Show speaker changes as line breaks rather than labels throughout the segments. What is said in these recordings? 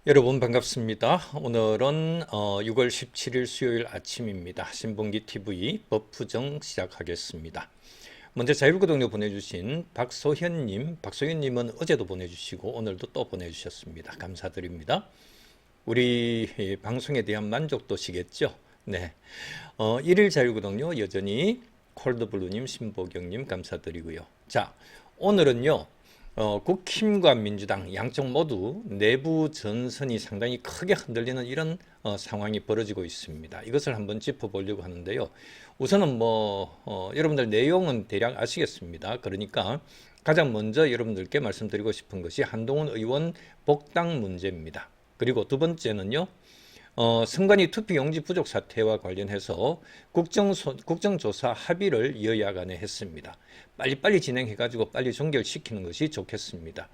여러분 반갑습니다. 오늘은 6월 17일 수요일 아침입니다. 신봉기 TV 법부정 시작하겠습니다. 먼저 자율구독료 보내주신 박소현님은 어제도 보내주시고 오늘도 또 보내주셨습니다. 감사드립니다. 우리 방송에 대한 만족도시겠죠? 네. 1일 자율구독료 여전히 콜드블루님, 신보경님 감사드리고요. 자, 오늘은요. 국힘과 민주당 양쪽 모두 내부 전선이 상당히 크게 흔들리는 이런 상황이 벌어지고 있습니다. 이것을 한번 짚어보려고 하는데요. 우선은 여러분들 내용은 대략 아시겠습니다. 그러니까 가장 먼저 여러분들께 말씀드리고 싶은 것이 한동훈 의원 복당 문제입니다. 그리고 두 번째는요. 선관위 투표용지 부족 사태와 관련해서 국정조사 합의를 여야 간에 했습니다. 빨리빨리 진행해가지고 빨리 종결시키는 것이 좋겠습니다.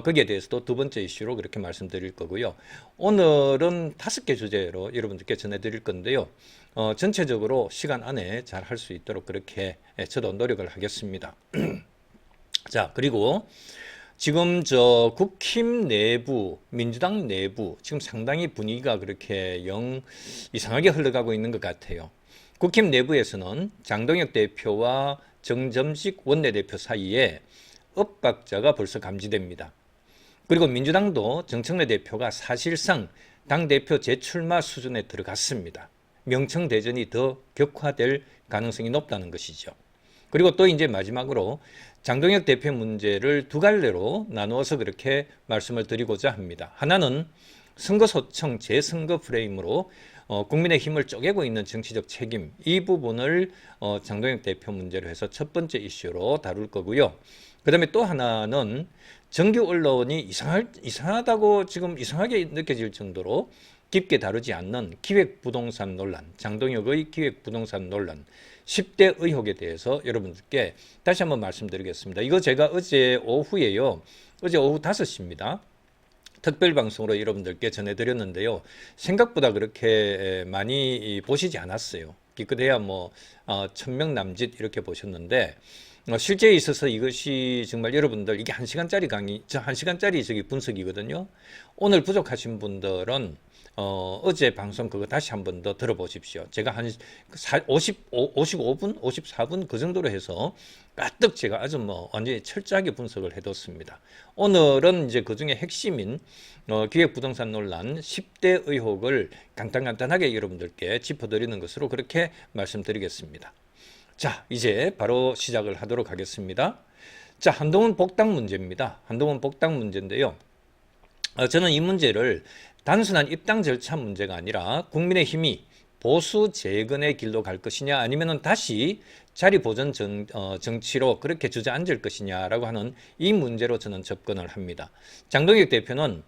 거기에 대해서도 두 번째 이슈로 그렇게 말씀드릴 거고요. 오늘은 5개 주제로 여러분들께 전해드릴 건데요. 전체적으로 시간 안에 잘 할 수 있도록 그렇게 저도 노력을 하겠습니다. 자, 그리고 지금 국힘 내부, 민주당 내부 지금 상당히 분위기가 그렇게 이상하게 흘러가고 있는 것 같아요. 국힘 내부에서는 장동혁 대표와 정점식 원내대표 사이에 엇박자가 벌써 감지됩니다. 그리고 민주당도 정청래 대표가 사실상 당대표 재출마 수준에 들어갔습니다. 명청대전이 더 격화될 가능성이 높다는 것이죠. 그리고 또 이제 마지막으로 장동혁 대표 문제를 두 갈래로 나누어서 그렇게 말씀을 드리고자 합니다. 하나는 선거소청 재선거 프레임으로 국민의 힘을 쪼개고 있는 정치적 책임, 이 부분을 장동혁 대표 문제로 해서 첫 번째 이슈로 다룰 거고요. 그 다음에 또 하나는 정규 언론이 이상하다고 지금 이상하게 느껴질 정도로 깊게 다루지 않는 기획부동산 논란, 장동혁의 기획부동산 논란, 10대 의혹에 대해서 여러분들께 다시 한번 말씀드리겠습니다. 이거 제가 어제 오후에요. 어제 오후 5시입니다. 특별방송으로 여러분들께 전해드렸는데요. 생각보다 그렇게 많이 보시지 않았어요. 기껏해야 1000명 남짓 이렇게 보셨는데 실제에 있어서 이것이 정말 여러분들 이게 1시간짜리 강의, 1시간짜리 분석이거든요. 오늘 부족하신 분들은 어제 방송 그거 다시 한번 더 들어보십시오. 제가 한 55분, 54분 그 정도로 해서 가득 제가 아주 완전히 철저하게 분석을 해뒀습니다. 오늘은 이제 그 중에 핵심인 기획부동산 논란 10대 의혹을 간단하게 여러분들께 짚어드리는 것으로 그렇게 말씀드리겠습니다. 자, 이제 바로 시작을 하도록 하겠습니다. 자, 한동훈 복당 문제입니다. 한동훈 복당 문제인데요. 저는 이 문제를 단순한 입당 절차 문제가 아니라 국민의힘이 보수 재건의 길로 갈 것이냐 아니면 다시 자리 보전 정치로 그렇게 주저앉을 것이냐라고 하는 이 문제로 저는 접근을 합니다. 장동혁 대표는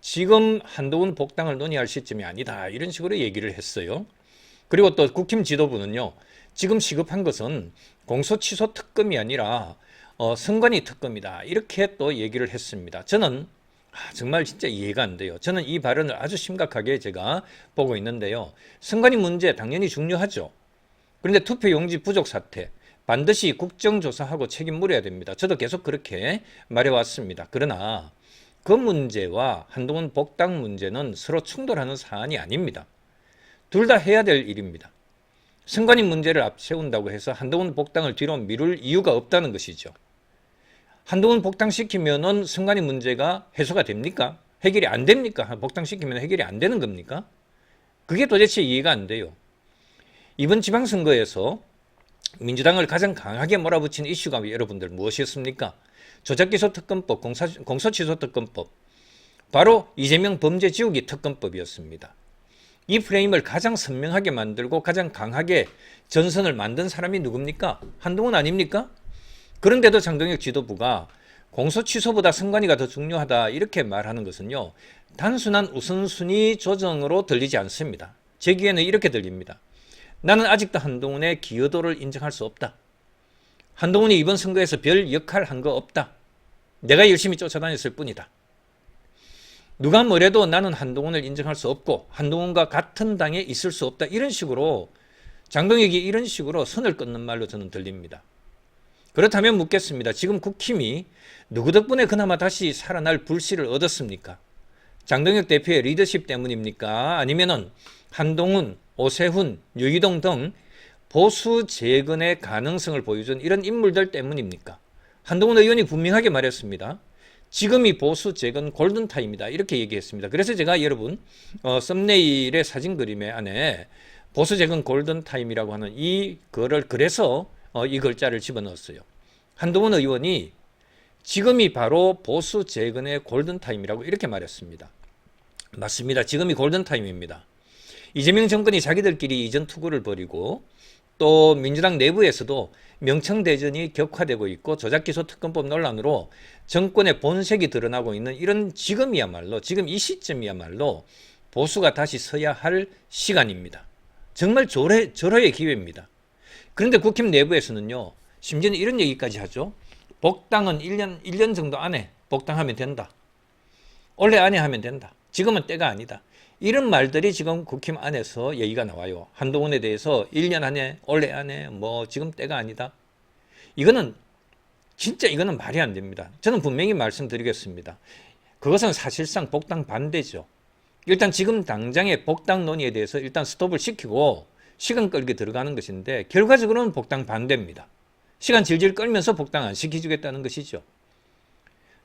지금 한동훈 복당을 논의할 시점이 아니다 이런 식으로 얘기를 했어요. 그리고 또 국힘 지도부는요. 지금 시급한 것은 공소취소 특검이 아니라 선관위 특검이다 이렇게 또 얘기를 했습니다. 저는 정말 진짜 이해가 안 돼요. 저는 이 발언을 아주 심각하게 제가 보고 있는데요. 선관위 문제 당연히 중요하죠. 그런데 투표용지 부족 사태 반드시 국정조사하고 책임 물어야 됩니다. 저도 계속 그렇게 말해왔습니다. 그러나 그 문제와 한동훈 복당 문제는 서로 충돌하는 사안이 아닙니다. 둘 다 해야 될 일입니다. 선관위 문제를 앞세운다고 해서 한동훈 복당을 뒤로 미룰 이유가 없다는 것이죠. 한동훈 복당시키면은 선관위 문제가 해소가 됩니까? 해결이 안 됩니까? 복당시키면 해결이 안 되는 겁니까? 그게 도대체 이해가 안 돼요. 이번 지방선거에서 민주당을 가장 강하게 몰아붙인 이슈가 여러분들 무엇이었습니까? 조작기소특검법, 공소취소특검법, 바로 이재명 범죄지우기 특검법이었습니다. 이 프레임을 가장 선명하게 만들고 가장 강하게 전선을 만든 사람이 누굽니까? 한동훈 아닙니까? 그런데도 장동혁 지도부가 공소취소보다 선관위가 더 중요하다 이렇게 말하는 것은요. 단순한 우선순위 조정으로 들리지 않습니다. 제 귀에는 이렇게 들립니다. 나는 아직도 한동훈의 기여도를 인정할 수 없다. 한동훈이 이번 선거에서 별 역할 한 거 없다. 내가 열심히 쫓아다녔을 뿐이다. 누가 뭐래도 나는 한동훈을 인정할 수 없고 한동훈과 같은 당에 있을 수 없다. 이런 식으로 장동혁이 이런 식으로 선을 끊는 말로 저는 들립니다. 그렇다면 묻겠습니다. 지금 국힘이 누구 덕분에 그나마 다시 살아날 불씨를 얻었습니까? 장동혁 대표의 리더십 때문입니까? 아니면은 한동훈, 오세훈, 유이동 등 보수 재건의 가능성을 보여준 이런 인물들 때문입니까? 한동훈 의원이 분명하게 말했습니다. 지금이 보수 재건 골든타임이다. 이렇게 얘기했습니다. 그래서 제가 여러분 썸네일의 사진 그림에 안에 보수 재건 골든타임이라고 하는 이 글을 그래서 이 글자를 집어넣었어요. 한동훈 의원이 지금이 바로 보수 재건의 골든타임이라고 이렇게 말했습니다. 맞습니다. 지금이 골든타임입니다. 이재명 정권이 자기들끼리 이전 투구를 벌이고 또 민주당 내부에서도 명청대전이 격화되고 있고 조작기소 특검법 논란으로 정권의 본색이 드러나고 있는 이런 지금이야말로 지금 이 시점이야말로 보수가 다시 서야 할 시간입니다. 정말 절호의 기회입니다. 그런데 국힘 내부에서는요. 심지어는 이런 얘기까지 하죠. 복당은 1년 정도 안에 복당하면 된다. 올해 안에 하면 된다. 지금은 때가 아니다. 이런 말들이 지금 국힘 안에서 얘기가 나와요. 한동훈에 대해서 1년 안에, 올해 안에, 지금 때가 아니다. 이거는 진짜 이거는 말이 안 됩니다. 저는 분명히 말씀드리겠습니다. 그것은 사실상 복당 반대죠. 일단 지금 당장의 복당 논의에 대해서 일단 스톱을 시키고 시간 끌기 들어가는 것인데 결과적으로는 복당 반대입니다. 시간 질질 끌면서 복당 안 시켜주겠다는 것이죠.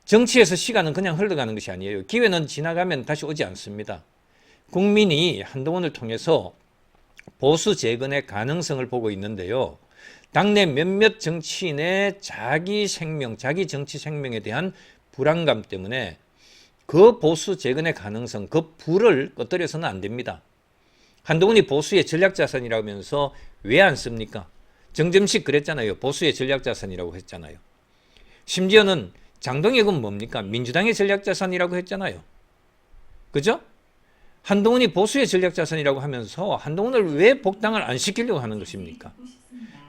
정치에서 시간은 그냥 흘러가는 것이 아니에요. 기회는 지나가면 다시 오지 않습니다. 국민이 한동훈을 통해서 보수 재건의 가능성을 보고 있는데요. 당내 몇몇 정치인의 자기 생명, 자기 정치 생명에 대한 불안감 때문에 그 보수 재건의 가능성, 그 불을 꺼뜨려서는 안 됩니다. 한동훈이 보수의 전략자산이라고 하면서 왜 안 씁니까? 정점식 그랬잖아요. 보수의 전략자산이라고 했잖아요. 심지어는 장동혁은 뭡니까? 민주당의 전략자산이라고 했잖아요. 그죠? 한동훈이 보수의 전략자산이라고 하면서 한동훈을 왜 복당을 안 시키려고 하는 것입니까?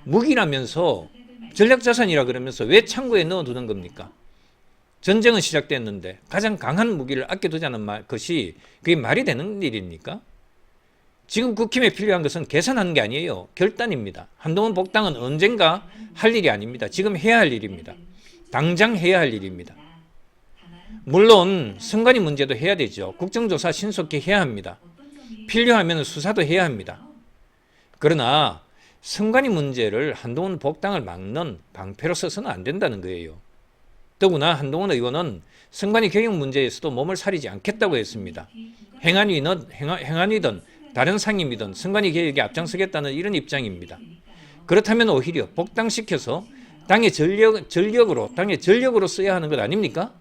무기라면서 전략자산이라 그러면서 왜 창고에 넣어두는 겁니까? 전쟁은 시작됐는데 가장 강한 무기를 아껴두자는 것이 그게 말이 되는 일입니까? 지금 국힘에 필요한 것은 계산하는 게 아니에요. 결단입니다. 한동훈 복당은 언젠가 할 일이 아닙니다. 지금 해야 할 일입니다. 당장 해야 할 일입니다. 물론 선관위 문제도 해야 되죠. 국정조사 신속히 해야 합니다. 필요하면 수사도 해야 합니다. 그러나 선관위 문제를 한동훈 복당을 막는 방패로 써서는 안 된다는 거예요. 더구나 한동훈 의원은 선관위 개혁 문제에서도 몸을 사리지 않겠다고 했습니다. 행안위든 다른 상임이든 선관위 개혁에 앞장서겠다는 이런 입장입니다. 그렇다면 오히려 복당시켜서 당의 전력으로 써야 하는 것 아닙니까?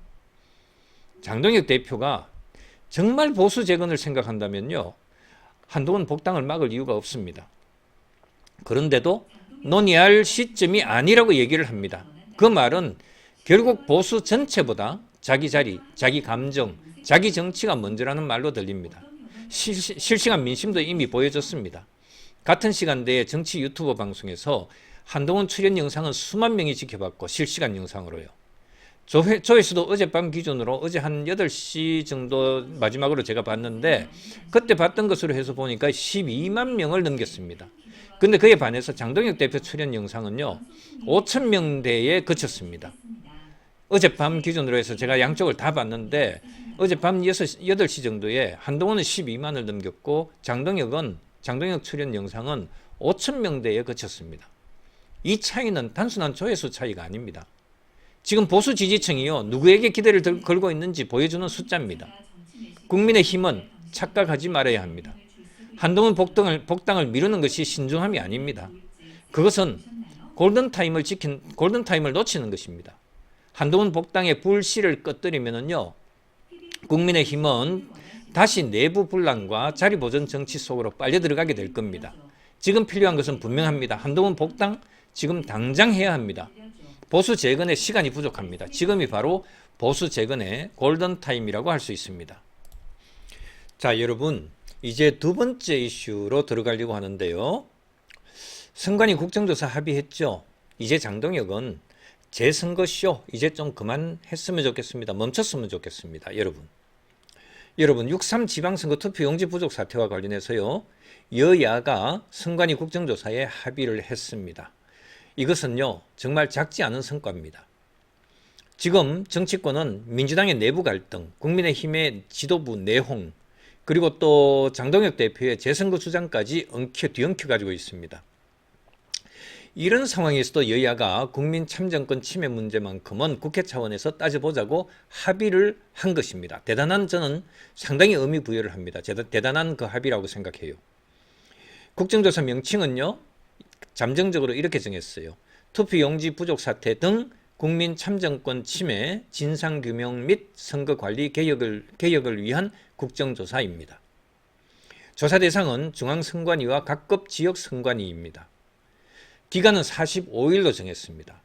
장동혁 대표가 정말 보수 재건을 생각한다면요. 한동훈 복당을 막을 이유가 없습니다. 그런데도 논의할 시점이 아니라고 얘기를 합니다. 그 말은 결국 보수 전체보다 자기 자리, 자기 감정, 자기 정치가 먼저라는 말로 들립니다. 실시간 민심도 이미 보여줬습니다. 같은 시간대에 정치 유튜버 방송에서 한동훈 출연 영상은 수만 명이 지켜봤고 실시간 영상으로요. 조회수도 어젯밤 기준으로 어제 한 8시 정도 마지막으로 제가 봤는데 그때 봤던 것으로 해서 보니까 12만 명을 넘겼습니다. 근데 그에 반해서 장동혁 대표 출연 영상은요. 5천 명대에 그쳤습니다. 어젯밤 기준으로 해서 제가 양쪽을 다 봤는데 어젯밤 8시 정도에 한동훈은 12만을 넘겼고 장동혁 출연 영상은 5천 명대에 그쳤습니다. 이 차이는 단순한 조회수 차이가 아닙니다. 지금 보수 지지층이요. 누구에게 기대를 걸고 있는지 보여주는 숫자입니다. 국민의힘은 착각하지 말아야 합니다. 한동훈 복당을 미루는 것이 신중함이 아닙니다. 그것은 골든타임을 놓치는 것입니다. 한동훈 복당의 불씨를 꺼뜨리면은요. 국민의힘은 다시 내부 분란과 자리보전 정치 속으로 빨려 들어가게 될 겁니다. 지금 필요한 것은 분명합니다. 한동훈 복당 지금 당장 해야 합니다. 보수 재건의 시간이 부족합니다. 지금이 바로 보수 재건의 골든타임이라고 할 수 있습니다. 자, 여러분 이제 두 번째 이슈로 들어가려고 하는데요. 선관위 국정조사 합의했죠. 이제 장동혁은 재선거쇼 이제 좀 그만했으면 좋겠습니다. 멈췄으면 좋겠습니다. 여러분 6.3 지방선거 투표용지 부족 사태와 관련해서요. 여야가 선관위 국정조사에 합의를 했습니다. 이것은요. 정말 작지 않은 성과입니다. 지금 정치권은 민주당의 내부 갈등, 국민의힘의 지도부 내홍, 그리고 또 장동혁 대표의 재선거 주장까지 뒤엉켜 가지고 있습니다. 이런 상황에서도 여야가 국민 참정권 침해 문제만큼은 국회 차원에서 따져보자고 합의를 한 것입니다. 저는 상당히 의미 부여를 합니다. 대단한 그 합의라고 생각해요. 국정조사 명칭은요, 잠정적으로 이렇게 정했어요. 투표용지 부족 사태 등 국민 참정권 침해, 진상규명 및 선거관리 개혁을 위한 국정조사입니다. 조사 대상은 중앙선관위와 각급 지역선관위입니다. 기간은 45일로 정했습니다.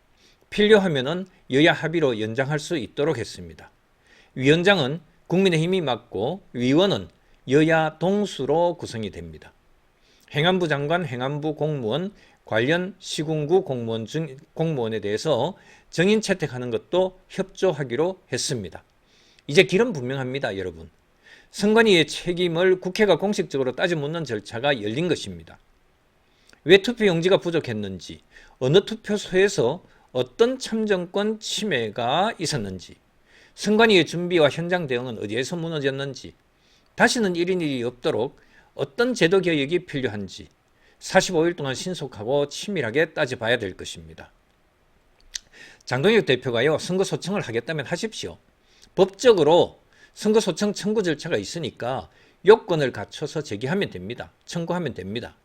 필요하면 여야 합의로 연장할 수 있도록 했습니다. 위원장은 국민의힘이 맡고 위원은 여야 동수로 구성이 됩니다. 행안부 장관, 행안부 공무원, 관련 시군구 공무원에 대해서 정인 채택하는 것도 협조하기로 했습니다. 이제 길은 분명합니다, 여러분. 선관위의 책임을 국회가 공식적으로 따져 묻는 절차가 열린 것입니다. 왜 투표용지가 부족했는지, 어느 투표소에서 어떤 참정권 침해가 있었는지, 선관위의 준비와 현장 대응은 어디에서 무너졌는지, 다시는 이런 일이 없도록 어떤 제도 개혁이 필요한지 45일 동안 신속하고 치밀하게 따져봐야 될 것입니다. 장동혁 대표가요, 선거 소청을 하겠다면 하십시오. 법적으로 선거 소청 청구 절차가 있으니까 요건을 갖춰서 제기하면 됩니다. 청구하면 됩니다.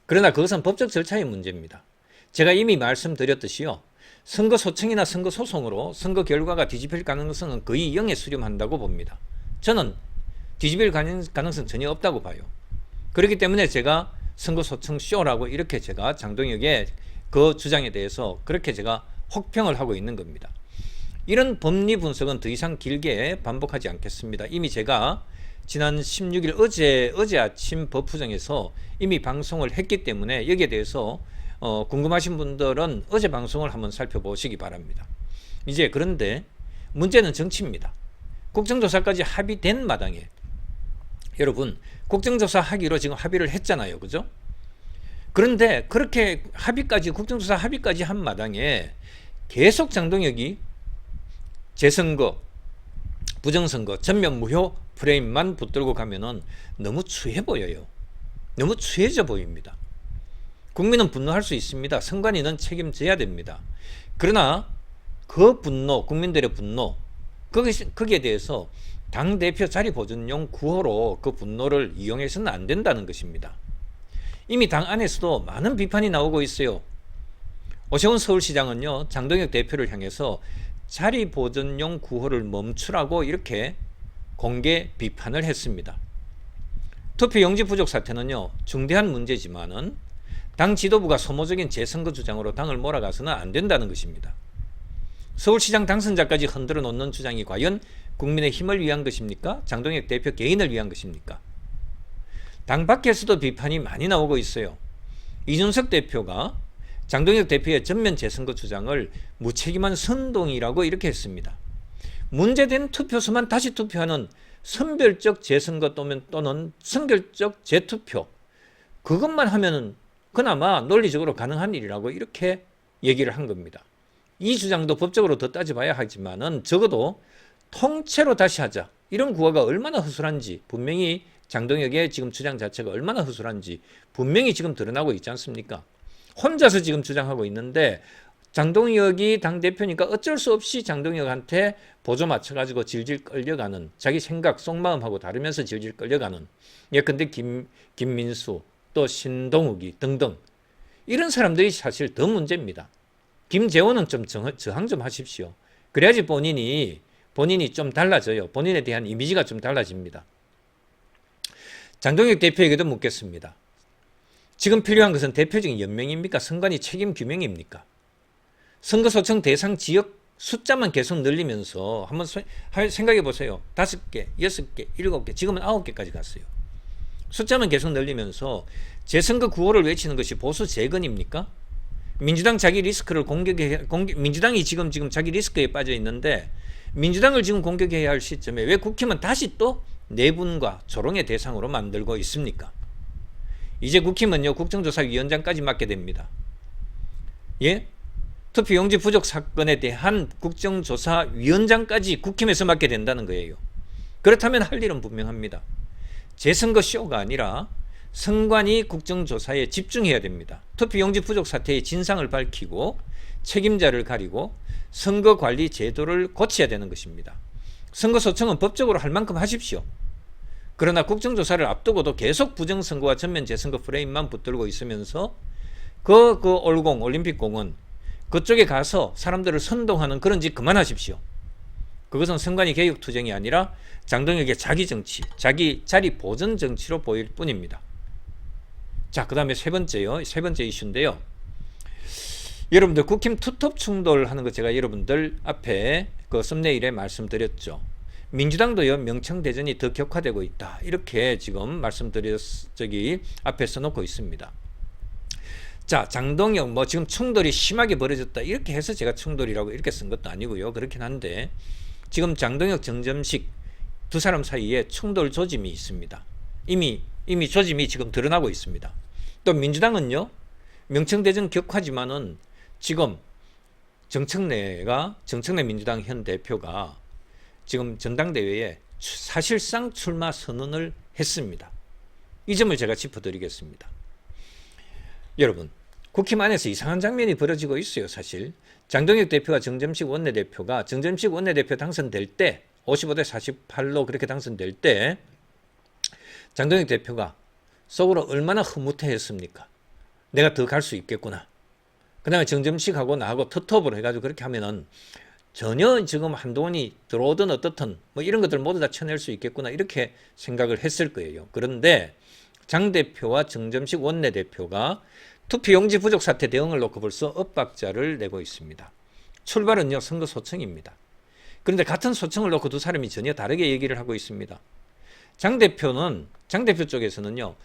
그러나 그것은 법적 절차의 문제입니다. 제가 이미 말씀드렸듯이요, 선거 소청이나 선거 소송으로 선거 결과가 뒤집힐 가능성은 거의 0에 수렴한다고 봅니다. 저는 뒤집힐 가능성 전혀 없다고 봐요. 그렇기 때문에 제가 선거 소청 쇼라고 이렇게 제가 장동혁의 그 주장에 대해서 그렇게 제가 혹평을 하고 있는 겁니다. 이런 법리 분석은 더 이상 길게 반복하지 않겠습니다. 이미 제가 지난 16일 어제 아침 법부정에서 이미 방송을 했기 때문에 여기에 대해서 궁금하신 분들은 어제 방송을 한번 살펴보시기 바랍니다. 이제 그런데 문제는 정치입니다. 국정조사까지 합의된 마당에 여러분, 국정조사 하기로 지금 합의를 했잖아요. 그죠? 그런데 그렇게 국정조사 합의까지 한 마당에 계속 장동혁이 재선거, 부정선거, 전면 무효 프레임만 붙들고 가면은 너무 추해 보여요. 너무 추해져 보입니다. 국민은 분노할 수 있습니다. 선관위는 책임져야 됩니다. 그러나 그 분노, 국민들의 분노, 거기에 대해서 당대표 자리 보존용 구호로 그 분노를 이용해서는 안 된다는 것입니다. 이미 당 안에서도 많은 비판이 나오고 있어요. 오세훈 서울시장은요, 장동혁 대표를 향해서 자리 보존용 구호를 멈추라고 이렇게 공개 비판을 했습니다. 투표용지 부족 사태는요, 중대한 문제지만은 당 지도부가 소모적인 재선거 주장으로 당을 몰아가서는 안 된다는 것입니다. 서울시장 당선자까지 흔들어 놓는 주장이 과연 국민의 힘을 위한 것입니까? 장동혁 대표 개인을 위한 것입니까? 당 밖에서도 비판이 많이 나오고 있어요. 이준석 대표가 장동혁 대표의 전면 재선거 주장을 무책임한 선동이라고 이렇게 했습니다. 문제된 투표수만 다시 투표하는 선별적 재선거 또는 선별적 재투표, 그것만 하면은 그나마 논리적으로 가능한 일이라고 이렇게 얘기를 한 겁니다. 이 주장도 법적으로 더 따져봐야 하지만은 적어도 통째로 다시 하자, 이런 구호가 얼마나 허술한지, 분명히 장동혁의 지금 주장 자체가 얼마나 허술한지 분명히 지금 드러나고 있지 않습니까? 혼자서 지금 주장하고 있는데 장동혁이 당대표니까 어쩔 수 없이 장동혁한테 보조 맞춰가지고 질질 끌려가는, 자기 생각 속마음하고 다르면서 질질 끌려가는, 예컨대 김민수 또 신동욱이 등등 이런 사람들이 사실 더 문제입니다. 김재원은 좀 저항 좀 하십시오. 그래야지 본인이 좀 달라져요. 본인에 대한 이미지가 좀 달라집니다. 장동혁 대표에게도 묻겠습니다. 지금 필요한 것은 대표적인 연명입니까? 선관위 책임 규명입니까? 선거소청 대상 지역 숫자만 계속 늘리면서 한번 생각해 보세요. 5개, 6개, 7개, 지금은 9개까지 갔어요. 숫자만 계속 늘리면서 재선거 구호를 외치는 것이 보수 재건입니까? 민주당 자기 리스크를 민주당이 지금 자기 리스크에 빠져 있는데 민주당을 지금 공격해야 할 시점에 왜 국힘은 다시 또 내분과 조롱의 대상으로 만들고 있습니까? 이제 국힘은요, 국정조사위원장까지 맡게 됩니다. 예? 투표용지 부족 사건에 대한 국정조사위원장까지 국힘에서 맡게 된다는 거예요. 그렇다면 할 일은 분명합니다. 재선거 쇼가 아니라 선관위 국정조사에 집중해야 됩니다. 투표용지 부족 사태의 진상을 밝히고 책임자를 가리고 선거관리 제도를 고쳐야 되는 것입니다. 선거소청은 법적으로 할 만큼 하십시오. 그러나 국정조사를 앞두고도 계속 부정선거와 전면 재선거 프레임만 붙들고 있으면서 그 올공, 올림픽공원 그쪽에 가서 사람들을 선동하는 그런 짓 그만하십시오. 그것은 선관위 개혁 투쟁이 아니라 장동혁의 자기 정치, 자기 자리 보전 정치로 보일 뿐입니다. 자, 그 다음에 세 번째 이슈인데요. 여러분들 국힘 투톱 충돌하는 거 제가 여러분들 앞에 그 썸네일에 말씀드렸죠. 민주당도요, 명청대전이 더 격화되고 있다. 이렇게 지금 앞에 써놓고 있습니다. 자, 장동혁 지금 충돌이 심하게 벌어졌다. 이렇게 해서 제가 충돌이라고 이렇게 쓴 것도 아니고요. 그렇긴 한데 지금 장동혁, 정점식 두 사람 사이에 충돌 조짐이 있습니다. 이미 조짐이 지금 드러나고 있습니다. 또 민주당은요, 명청대전 격화지만은 지금 정청래 민주당 현 대표가 지금 전당대회에 사실상 출마 선언을 했습니다. 이 점을 제가 짚어드리겠습니다. 여러분, 국힘 안에서 이상한 장면이 벌어지고 있어요. 사실 장동혁 대표와 정점식 원내대표가 정점식 원내대표 당선될 때 55대 48로 그렇게 당선될 때 장동혁 대표가 속으로 얼마나 흐뭇해했습니까? 내가 더 갈 수 있겠구나. 그 다음에 정점식하고 나하고 투톱으로 해가지고 그렇게 하면은 전혀 지금 한동훈이 들어오든 어떻든 이런 것들 모두 다 쳐낼 수 있겠구나 이렇게 생각을 했을 거예요. 그런데 장 대표와 정점식 원내대표가 투표용지 부족 사태 대응을 놓고 벌써 엇박자를 내고 있습니다. 출발은요, 선거 소청입니다. 그런데 같은 소청을 놓고 두 사람이 전혀 다르게 얘기를 하고 있습니다. 장 대표 쪽에서는요,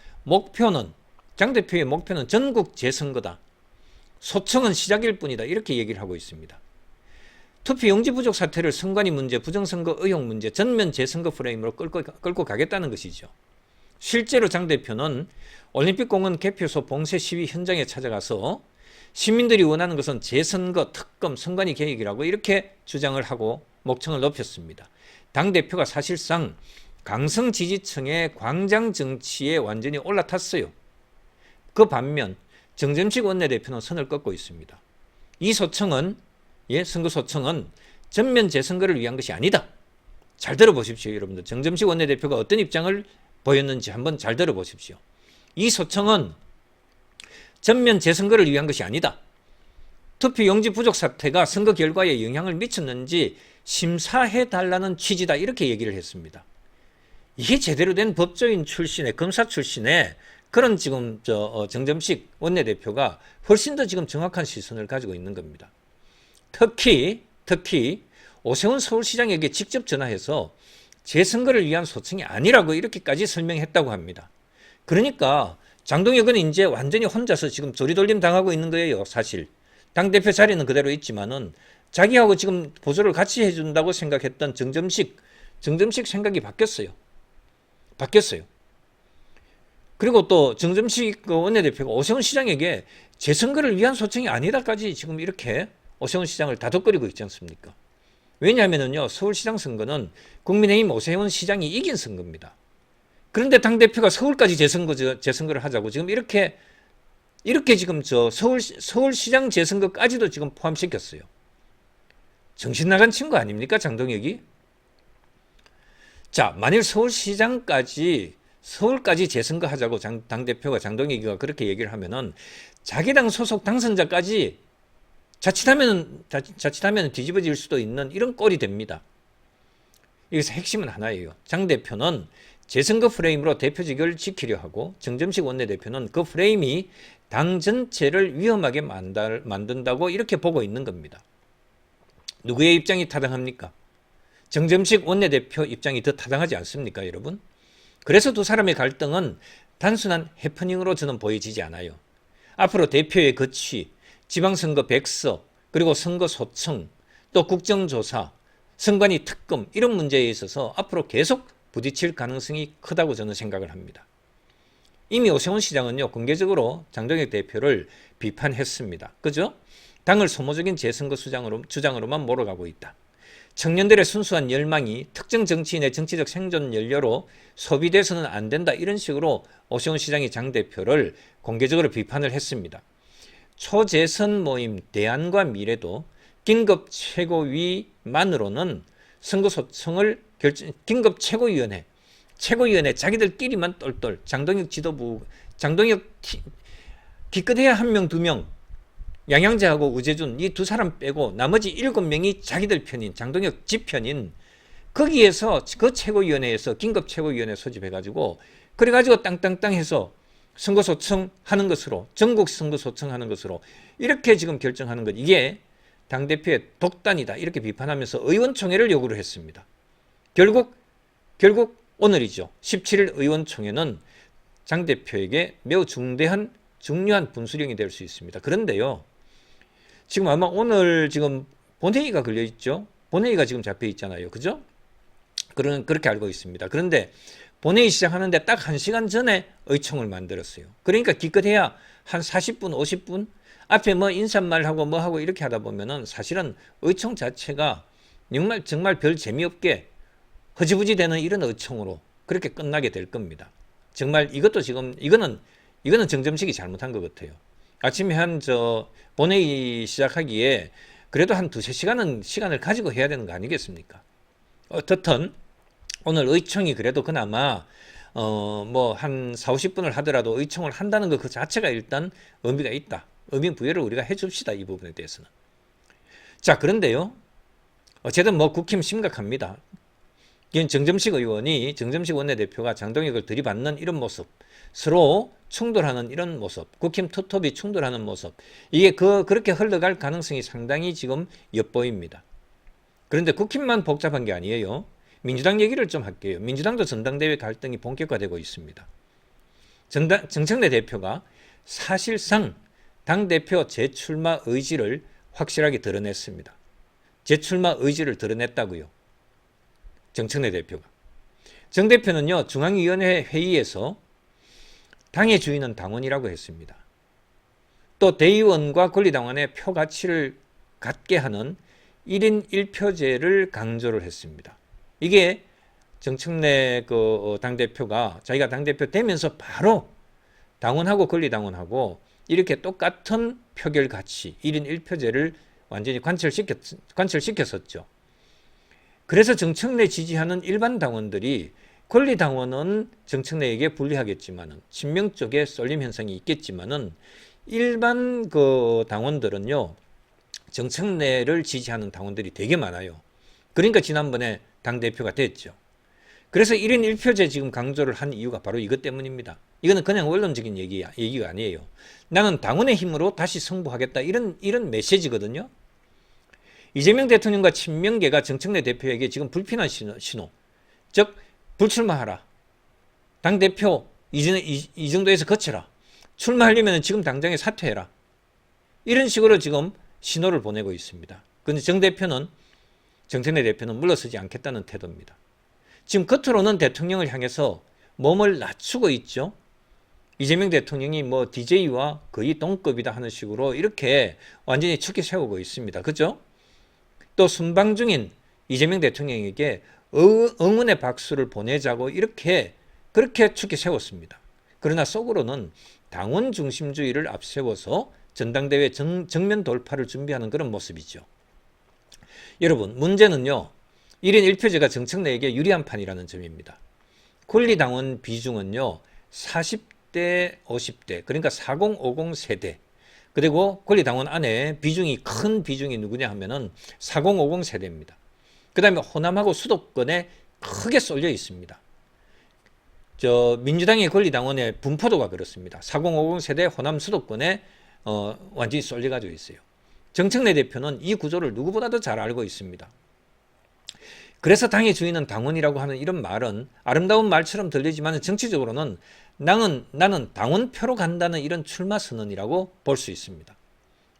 장 대표의 목표는 전국 재선거다. 소청은 시작일 뿐이다. 이렇게 얘기를 하고 있습니다. 투표용지 부족 사태를 선관위 문제, 부정선거 의혹 문제, 전면 재선거 프레임으로 끌고 가겠다는 것이죠. 실제로 장 대표는 올림픽공원 개표소 봉쇄 시위 현장에 찾아가서 시민들이 원하는 것은 재선거, 특검, 선관위 개혁이라고 이렇게 주장을 하고 목청을 높였습니다. 당대표가 사실상 강성 지지층의 광장 정치에 완전히 올라탔어요. 그 반면 정점식 원내대표는 선을 긋고 있습니다. 이 소청은 선거 소청은 전면 재선거를 위한 것이 아니다. 잘 들어보십시오, 여러분들. 정점식 원내대표가 어떤 입장을 보였는지 한번 잘 들어보십시오. 이 소청은 전면 재선거를 위한 것이 아니다. 투표용지 부족 사태가 선거 결과에 영향을 미쳤는지 심사해달라는 취지다. 이렇게 얘기를 했습니다. 이게 제대로 된 법조인 출신의 검사 출신의 그런 지금 정점식 원내대표가 훨씬 더 지금 정확한 시선을 가지고 있는 겁니다. 특히 오세훈 서울시장에게 직접 전화해서 재선거를 위한 소청이 아니라고 이렇게까지 설명했다고 합니다. 그러니까 장동혁은 이제 완전히 혼자서 지금 조리돌림 당하고 있는 거예요. 사실 당대표 자리는 그대로 있지만은 자기하고 지금 보조를 같이 해준다고 생각했던 정점식 생각이 바뀌었어요. 그리고 또 정점식 원내대표가 오세훈 시장에게 재선거를 위한 소청이 아니다까지 지금 이렇게 오세훈 시장을 다독거리고 있지 않습니까? 왜냐하면요, 서울시장 선거는 국민의힘 오세훈 시장이 이긴 선거입니다. 그런데 당대표가 서울까지 재선거를 하자고 지금 이렇게 지금 서울시장 재선거까지도 지금 포함시켰어요. 정신 나간 친구 아닙니까, 장동혁이? 자, 만일 서울까지 재선거 하자고 당대표가 장동혁이가 그렇게 얘기를 하면은 자기 당 소속 당선자까지 자칫하면 뒤집어질 수도 있는 이런 꼴이 됩니다. 여기서 핵심은 하나예요. 장 대표는 재선거 프레임으로 대표직을 지키려 하고 정점식 원내대표는 그 프레임이 당 전체를 위험하게 만든다고 이렇게 보고 있는 겁니다. 누구의 입장이 타당합니까? 정점식 원내대표 입장이 더 타당하지 않습니까, 여러분? 그래서 두 사람의 갈등은 단순한 해프닝으로 저는 보여지지 않아요. 앞으로 대표의 거취, 지방선거 백서, 그리고 선거 소청, 또 국정조사, 선관위 특검 이런 문제에 있어서 앞으로 계속 부딪힐 가능성이 크다고 저는 생각을 합니다. 이미 오세훈 시장은요, 공개적으로 장동혁 대표를 비판했습니다. 그죠? 당을 소모적인 재선거 주장으로만 몰아가고 있다. 청년들의 순수한 열망이 특정 정치인의 정치적 생존 연료로 소비돼서는 안 된다. 이런 식으로 오세훈 시장이 장 대표를 공개적으로 비판을 했습니다. 초재선 모임 대안과 미래도 긴급 최고위만으로는 선거 소청을 긴급 최고위원회 자기들끼리만 똘똘 장동혁 지도부 기껏해야 1명 2명 양양재하고 우재준 이 두 사람 빼고 나머지 7명이 자기들 편인 장동혁 집 편인 거기에서 그 최고위원회에서 긴급 최고위원회 소집해가지고 그래가지고 땅땅땅 해서 선거소청하는 것으로 전국 선거소청하는 것으로 이렇게 지금 결정하는 것 이게 당대표의 독단이다 이렇게 비판하면서 의원총회를 요구를 했습니다. 결국 오늘이죠. 17일 의원총회는 장 대표에게 매우 중요한 분수령이 될 수 있습니다. 그런데요. 지금 아마 오늘 지금 본회의가 걸려 있죠. 본회의가 지금 잡혀 있잖아요. 그죠? 그렇게 알고 있습니다. 그런데 본회의 시작하는데 딱 1시간 전에 의총을 만들었어요. 그러니까 기껏해야 한 40분, 50분 앞에 뭐 인사말하고 뭐 하고 이렇게 하다 보면은 사실은 의총 자체가 정말 별 재미없게 허지부지 되는 이런 의총으로 그렇게 끝나게 될 겁니다. 정말 이것도 지금 이거는 정점식이 잘못한 것 같아요. 아침에 본회의 시작하기에 그래도 한 2-3시간은 시간을 가지고 해야 되는 거 아니겠습니까? 어떻든 오늘 의총이 그래도 그나마 뭐 한 40-50분을 하더라도 의총을 한다는 것 그 자체가 일단 의미가 있다. 의미 부여를 우리가 해줍시다. 이 부분에 대해서는. 자, 그런데요. 어쨌든 뭐 국힘 심각합니다. 정점식 원내대표가 장동혁을 들이받는 이런 모습, 서로 충돌하는 이런 모습, 국힘 투톱이 충돌하는 모습, 이게 그렇게 흘러갈 가능성이 상당히 지금 엿보입니다. 그런데 국힘만 복잡한 게 아니에요. 민주당 얘기를 좀 할게요. 민주당도 전당대회 갈등이 본격화되고 있습니다. 정청래 대표가 사실상 당대표 재출마 의지를 확실하게 드러냈습니다. 재출마 의지를 드러냈다고요. 정청래 대표가. 정 대표는요. 중앙위원회 회의에서 당의 주인은 당원이라고 했습니다. 또 대의원과 권리당원의 표 가치를 갖게 하는 1인 1표제를 강조를 했습니다. 이게 정청래 당대표가 자기가 당대표 되면서 바로 당원하고 권리당원하고 이렇게 똑같은 표결 가치 1인 1표제를 완전히 관철시켰었죠. 그래서 정청래 지지하는 일반 당원들이 권리당원은 정청래에게 불리하겠지만은 친명 쪽에 쏠림 현상이 있겠지만은 일반 당원들은요 정청래를 지지하는 당원들이 되게 많아요. 그러니까 지난번에 당대표가 됐죠. 그래서 1인 1표제 지금 강조를 한 이유가 바로 이것 때문입니다. 이거는 그냥 원론적인 얘기가 아니에요. 나는 당원의 힘으로 다시 승부하겠다 이런 메시지거든요. 이재명 대통령과 친명계가 정청래 대표에게 지금 불편한 신호, 즉 불출마하라. 당대표 이 정도에서 거쳐라. 출마하려면 지금 당장에 사퇴해라. 이런 식으로 지금 신호를 보내고 있습니다. 그런데 정청래 대표는 물러서지 않겠다는 태도입니다. 지금 겉으로는 대통령을 향해서 몸을 낮추고 있죠. 이재명 대통령이 뭐 DJ와 거의 동급이다 하는 식으로 이렇게 완전히 축기 세우고 있습니다. 그죠? 또 순방 중인 이재명 대통령에게 응원의 박수를 보내자고 그렇게 축기 세웠습니다. 그러나 속으로는 당원 중심주의를 앞세워서 전당대회 정면 돌파를 준비하는 그런 모습이죠. 여러분, 문제는요. 1인 1표제가 정청래에게 유리한 판이라는 점입니다. 권리당원 비중은요. 40대, 50대, 그러니까 4050 세대. 그리고 권리당원 안에 큰 비중이 누구냐 하면은 4050 세대입니다. 그 다음에 호남하고 수도권에 크게 쏠려 있습니다. 민주당의 권리당원의 분포도가 그렇습니다. 4050 세대 호남 수도권에 완전히 쏠려가지고 있어요. 정청래 대표는 이 구조를 누구보다도 잘 알고 있습니다. 그래서 당의 주인은 당원이라고 하는 이런 말은 아름다운 말처럼 들리지만 정치적으로는 나는 당원표로 간다는 이런 출마 선언이라고 볼 수 있습니다.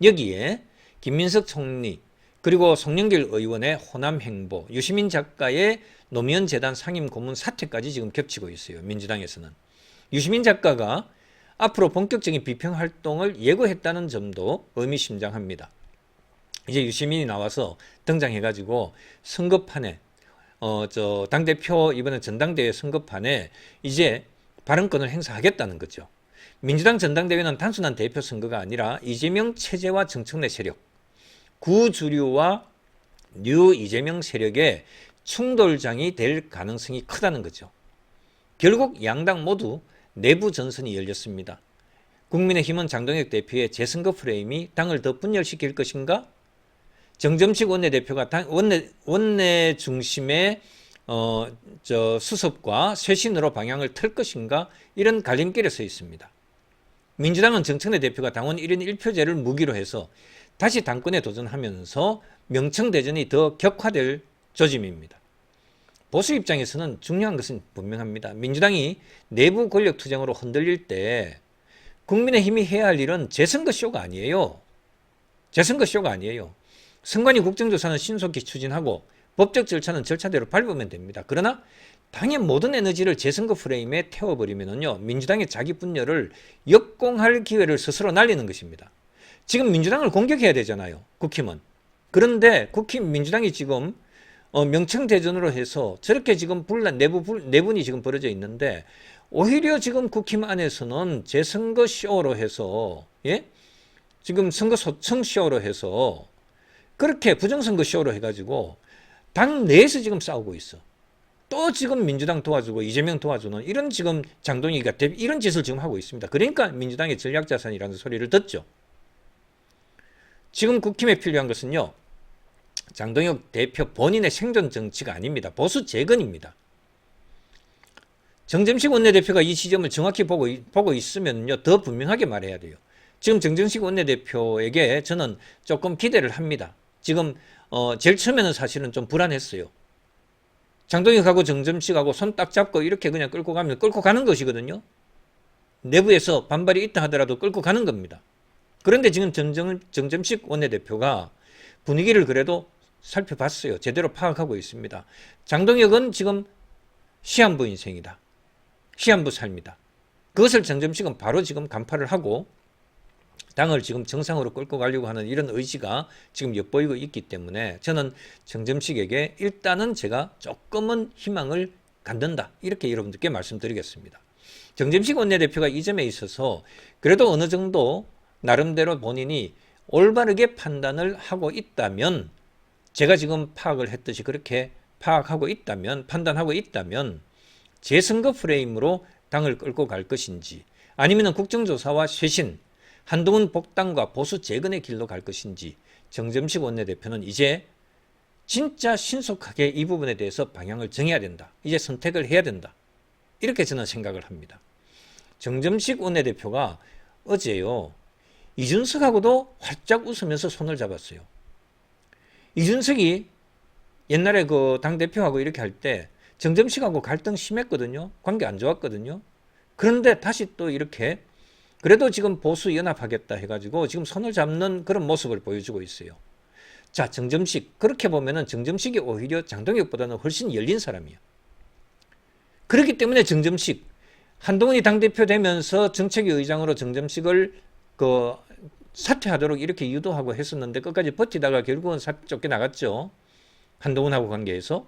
여기에 김민석 총리 그리고 송영길 의원의 호남 행보, 유시민 작가의 노무현 재단 상임 고문 사퇴까지 지금 겹치고 있어요. 민주당에서는. 유시민 작가가 앞으로 본격적인 비평 활동을 예고했다는 점도 의미심장합니다. 이제 유시민이 나와서 등장해가지고 선거판에 당대표 이번에 전당대회 선거판에 이제 발언권을 행사하겠다는 거죠. 민주당 전당대회는 단순한 대표 선거가 아니라 이재명 체제와 정청래 세력, 구주류와 뉴 이재명 세력의 충돌장이 될 가능성이 크다는 거죠. 결국 양당 모두 내부 전선이 열렸습니다. 국민의힘은 장동혁 대표의 재선거 프레임이 당을 더 분열시킬 것인가? 정점식 원내대표가 원내 중심의 수습과 쇄신으로 방향을 틀 것인가? 이런 갈림길에 서 있습니다. 민주당은 정청래 대표가 당원 1인 1표제를 무기로 해서 다시 당권에 도전하면서 명청대전이 더 격화될 조짐입니다. 보수 입장에서는 중요한 것은 분명합니다. 민주당이 내부 권력 투쟁으로 흔들릴 때 국민의힘이 해야 할 일은 재선거쇼가 아니에요. 재선거쇼가 아니에요. 선관위 국정조사는 신속히 추진하고 법적 절차는 절차대로 밟으면 됩니다. 그러나 당의 모든 에너지를 재선거 프레임에 태워버리면요, 민주당의 자기 분열을 역공할 기회를 스스로 날리는 것입니다. 지금 민주당을 공격해야 되잖아요, 국힘은. 그런데 민주당이 지금 명청대전으로 해서 저렇게 지금 내분이 지금 벌어져 있는데, 오히려 지금 국힘 안에서는 재선거 쇼로 해서, 예? 지금 선거 소청 쇼로 해서 그렇게 부정선거 쇼로 해가지고 당 내에서 지금 싸우고 있어. 또 지금 민주당 도와주고 이재명 도와주는 이런 지금 장동희가 이런 짓을 지금 하고 있습니다. 그러니까 민주당의 전략자산이라는 소리를 듣죠. 지금 국힘에 필요한 것은요, 장동혁 대표 본인의 생존 정치가 아닙니다. 보수 재건입니다. 정점식 원내대표가 이 지점을 정확히 보고 있으면요, 더 분명하게 말해야 돼요. 지금 정점식 원내대표에게 저는 조금 기대를 합니다. 지금 제일 처음에는 사실은 좀 불안했어요. 장동혁하고 정점식하고 손 딱 잡고 이렇게 그냥 끌고 가는 것이거든요. 내부에서 반발이 있다 하더라도 끌고 가는 겁니다. 그런데 지금 정점식 원내대표가 분위기를 그래도 살펴봤어요. 제대로 파악하고 있습니다. 장동혁은 지금 시한부 인생이다. 시한부 삶이다. 그것을 정점식은 바로 지금 간파를 하고 당을 지금 정상으로 끌고 가려고 하는 이런 의지가 지금 엿보이고 있기 때문에 저는 정점식에게 일단은 제가 조금은 희망을 갖는다, 이렇게 여러분들께 말씀드리겠습니다. 정점식 원내대표가 이 점에 있어서 그래도 어느 정도 나름대로 본인이 올바르게 판단을 하고 있다면, 제가 지금 파악을 했듯이 그렇게 파악하고 있다면, 판단하고 있다면 재선거 프레임으로 당을 끌고 갈 것인지, 아니면 국정조사와 쇄신, 한동훈 복당과 보수 재건의 길로 갈 것인지, 정점식 원내대표는 이제 진짜 신속하게 이 부분에 대해서 방향을 정해야 된다. 이제 선택을 해야 된다. 이렇게 저는 생각을 합니다. 정점식 원내대표가 어제요, 이준석하고도 활짝 웃으면서 손을 잡았어요. 이준석이 옛날에 그 당대표하고 이렇게 할 때 정점식하고 갈등 심했거든요. 관계 안 좋았거든요. 그런데 다시 또 이렇게 그래도 지금 보수 연합하겠다 해가지고 지금 손을 잡는 그런 모습을 보여주고 있어요. 자, 정점식, 그렇게 보면은 정점식이 오히려 장동혁보다는 훨씬 열린 사람이에요. 그렇기 때문에 정점식, 한동훈이 당대표 되면서 정책위 의장으로 정점식을 사퇴하도록 이렇게 유도하고 했었는데 끝까지 버티다가 결국은 쫓겨나갔죠. 한동훈하고 관계에서.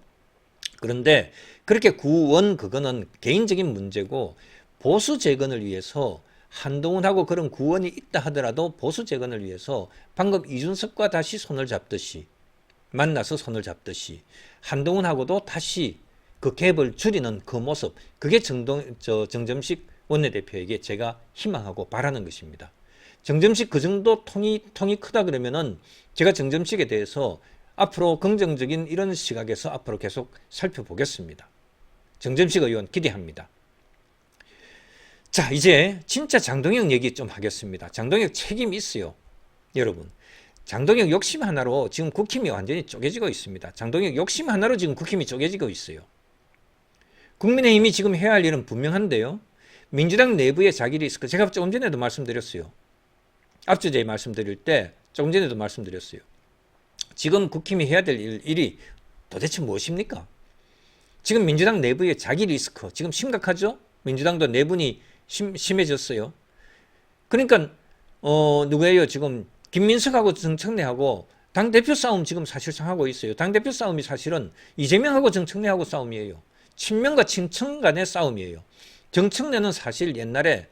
그런데 그렇게 그거는 개인적인 문제고, 보수 재건을 위해서 한동훈하고 그런 구원이 있다 하더라도 보수 재건을 위해서 방금 이준석과 다시 손을 잡듯이, 만나서 손을 잡듯이 한동훈하고도 다시 그 갭을 줄이는 그 모습, 그게 정점식 원내대표에게 제가 희망하고 바라는 것입니다. 정점식 그 정도 통이 크다 그러면은 제가 정점식에 대해서 앞으로 긍정적인 이런 시각에서 앞으로 계속 살펴보겠습니다. 정점식 의원 기대합니다. 자, 이제 진짜 장동혁 얘기 좀 하겠습니다. 장동혁 책임 있어요. 여러분, 장동혁 욕심 하나로 지금 국힘이 완전히 쪼개지고 있습니다. 장동혁 욕심 하나로 지금 국힘이 쪼개지고 있어요. 국민의힘이 지금 해야 할 일은 분명한데요. 민주당 내부의 자기 리스크, 제가 조금 전에도 말씀드렸어요. 앞주제에 말씀드릴 때 조금 전에도 말씀드렸어요. 지금 국힘이 해야 될 일이 도대체 무엇입니까? 지금 민주당 내부의 자기 리스크 지금 심각하죠? 민주당도 내분이 심해졌어요. 그러니까 누구예요? 지금 김민석하고 정청래하고 당대표 싸움 지금 사실상 하고 있어요. 당대표 싸움이 사실은 이재명하고 정청래하고 싸움이에요. 친명과 친청 간의 싸움이에요. 정청래는 사실 옛날에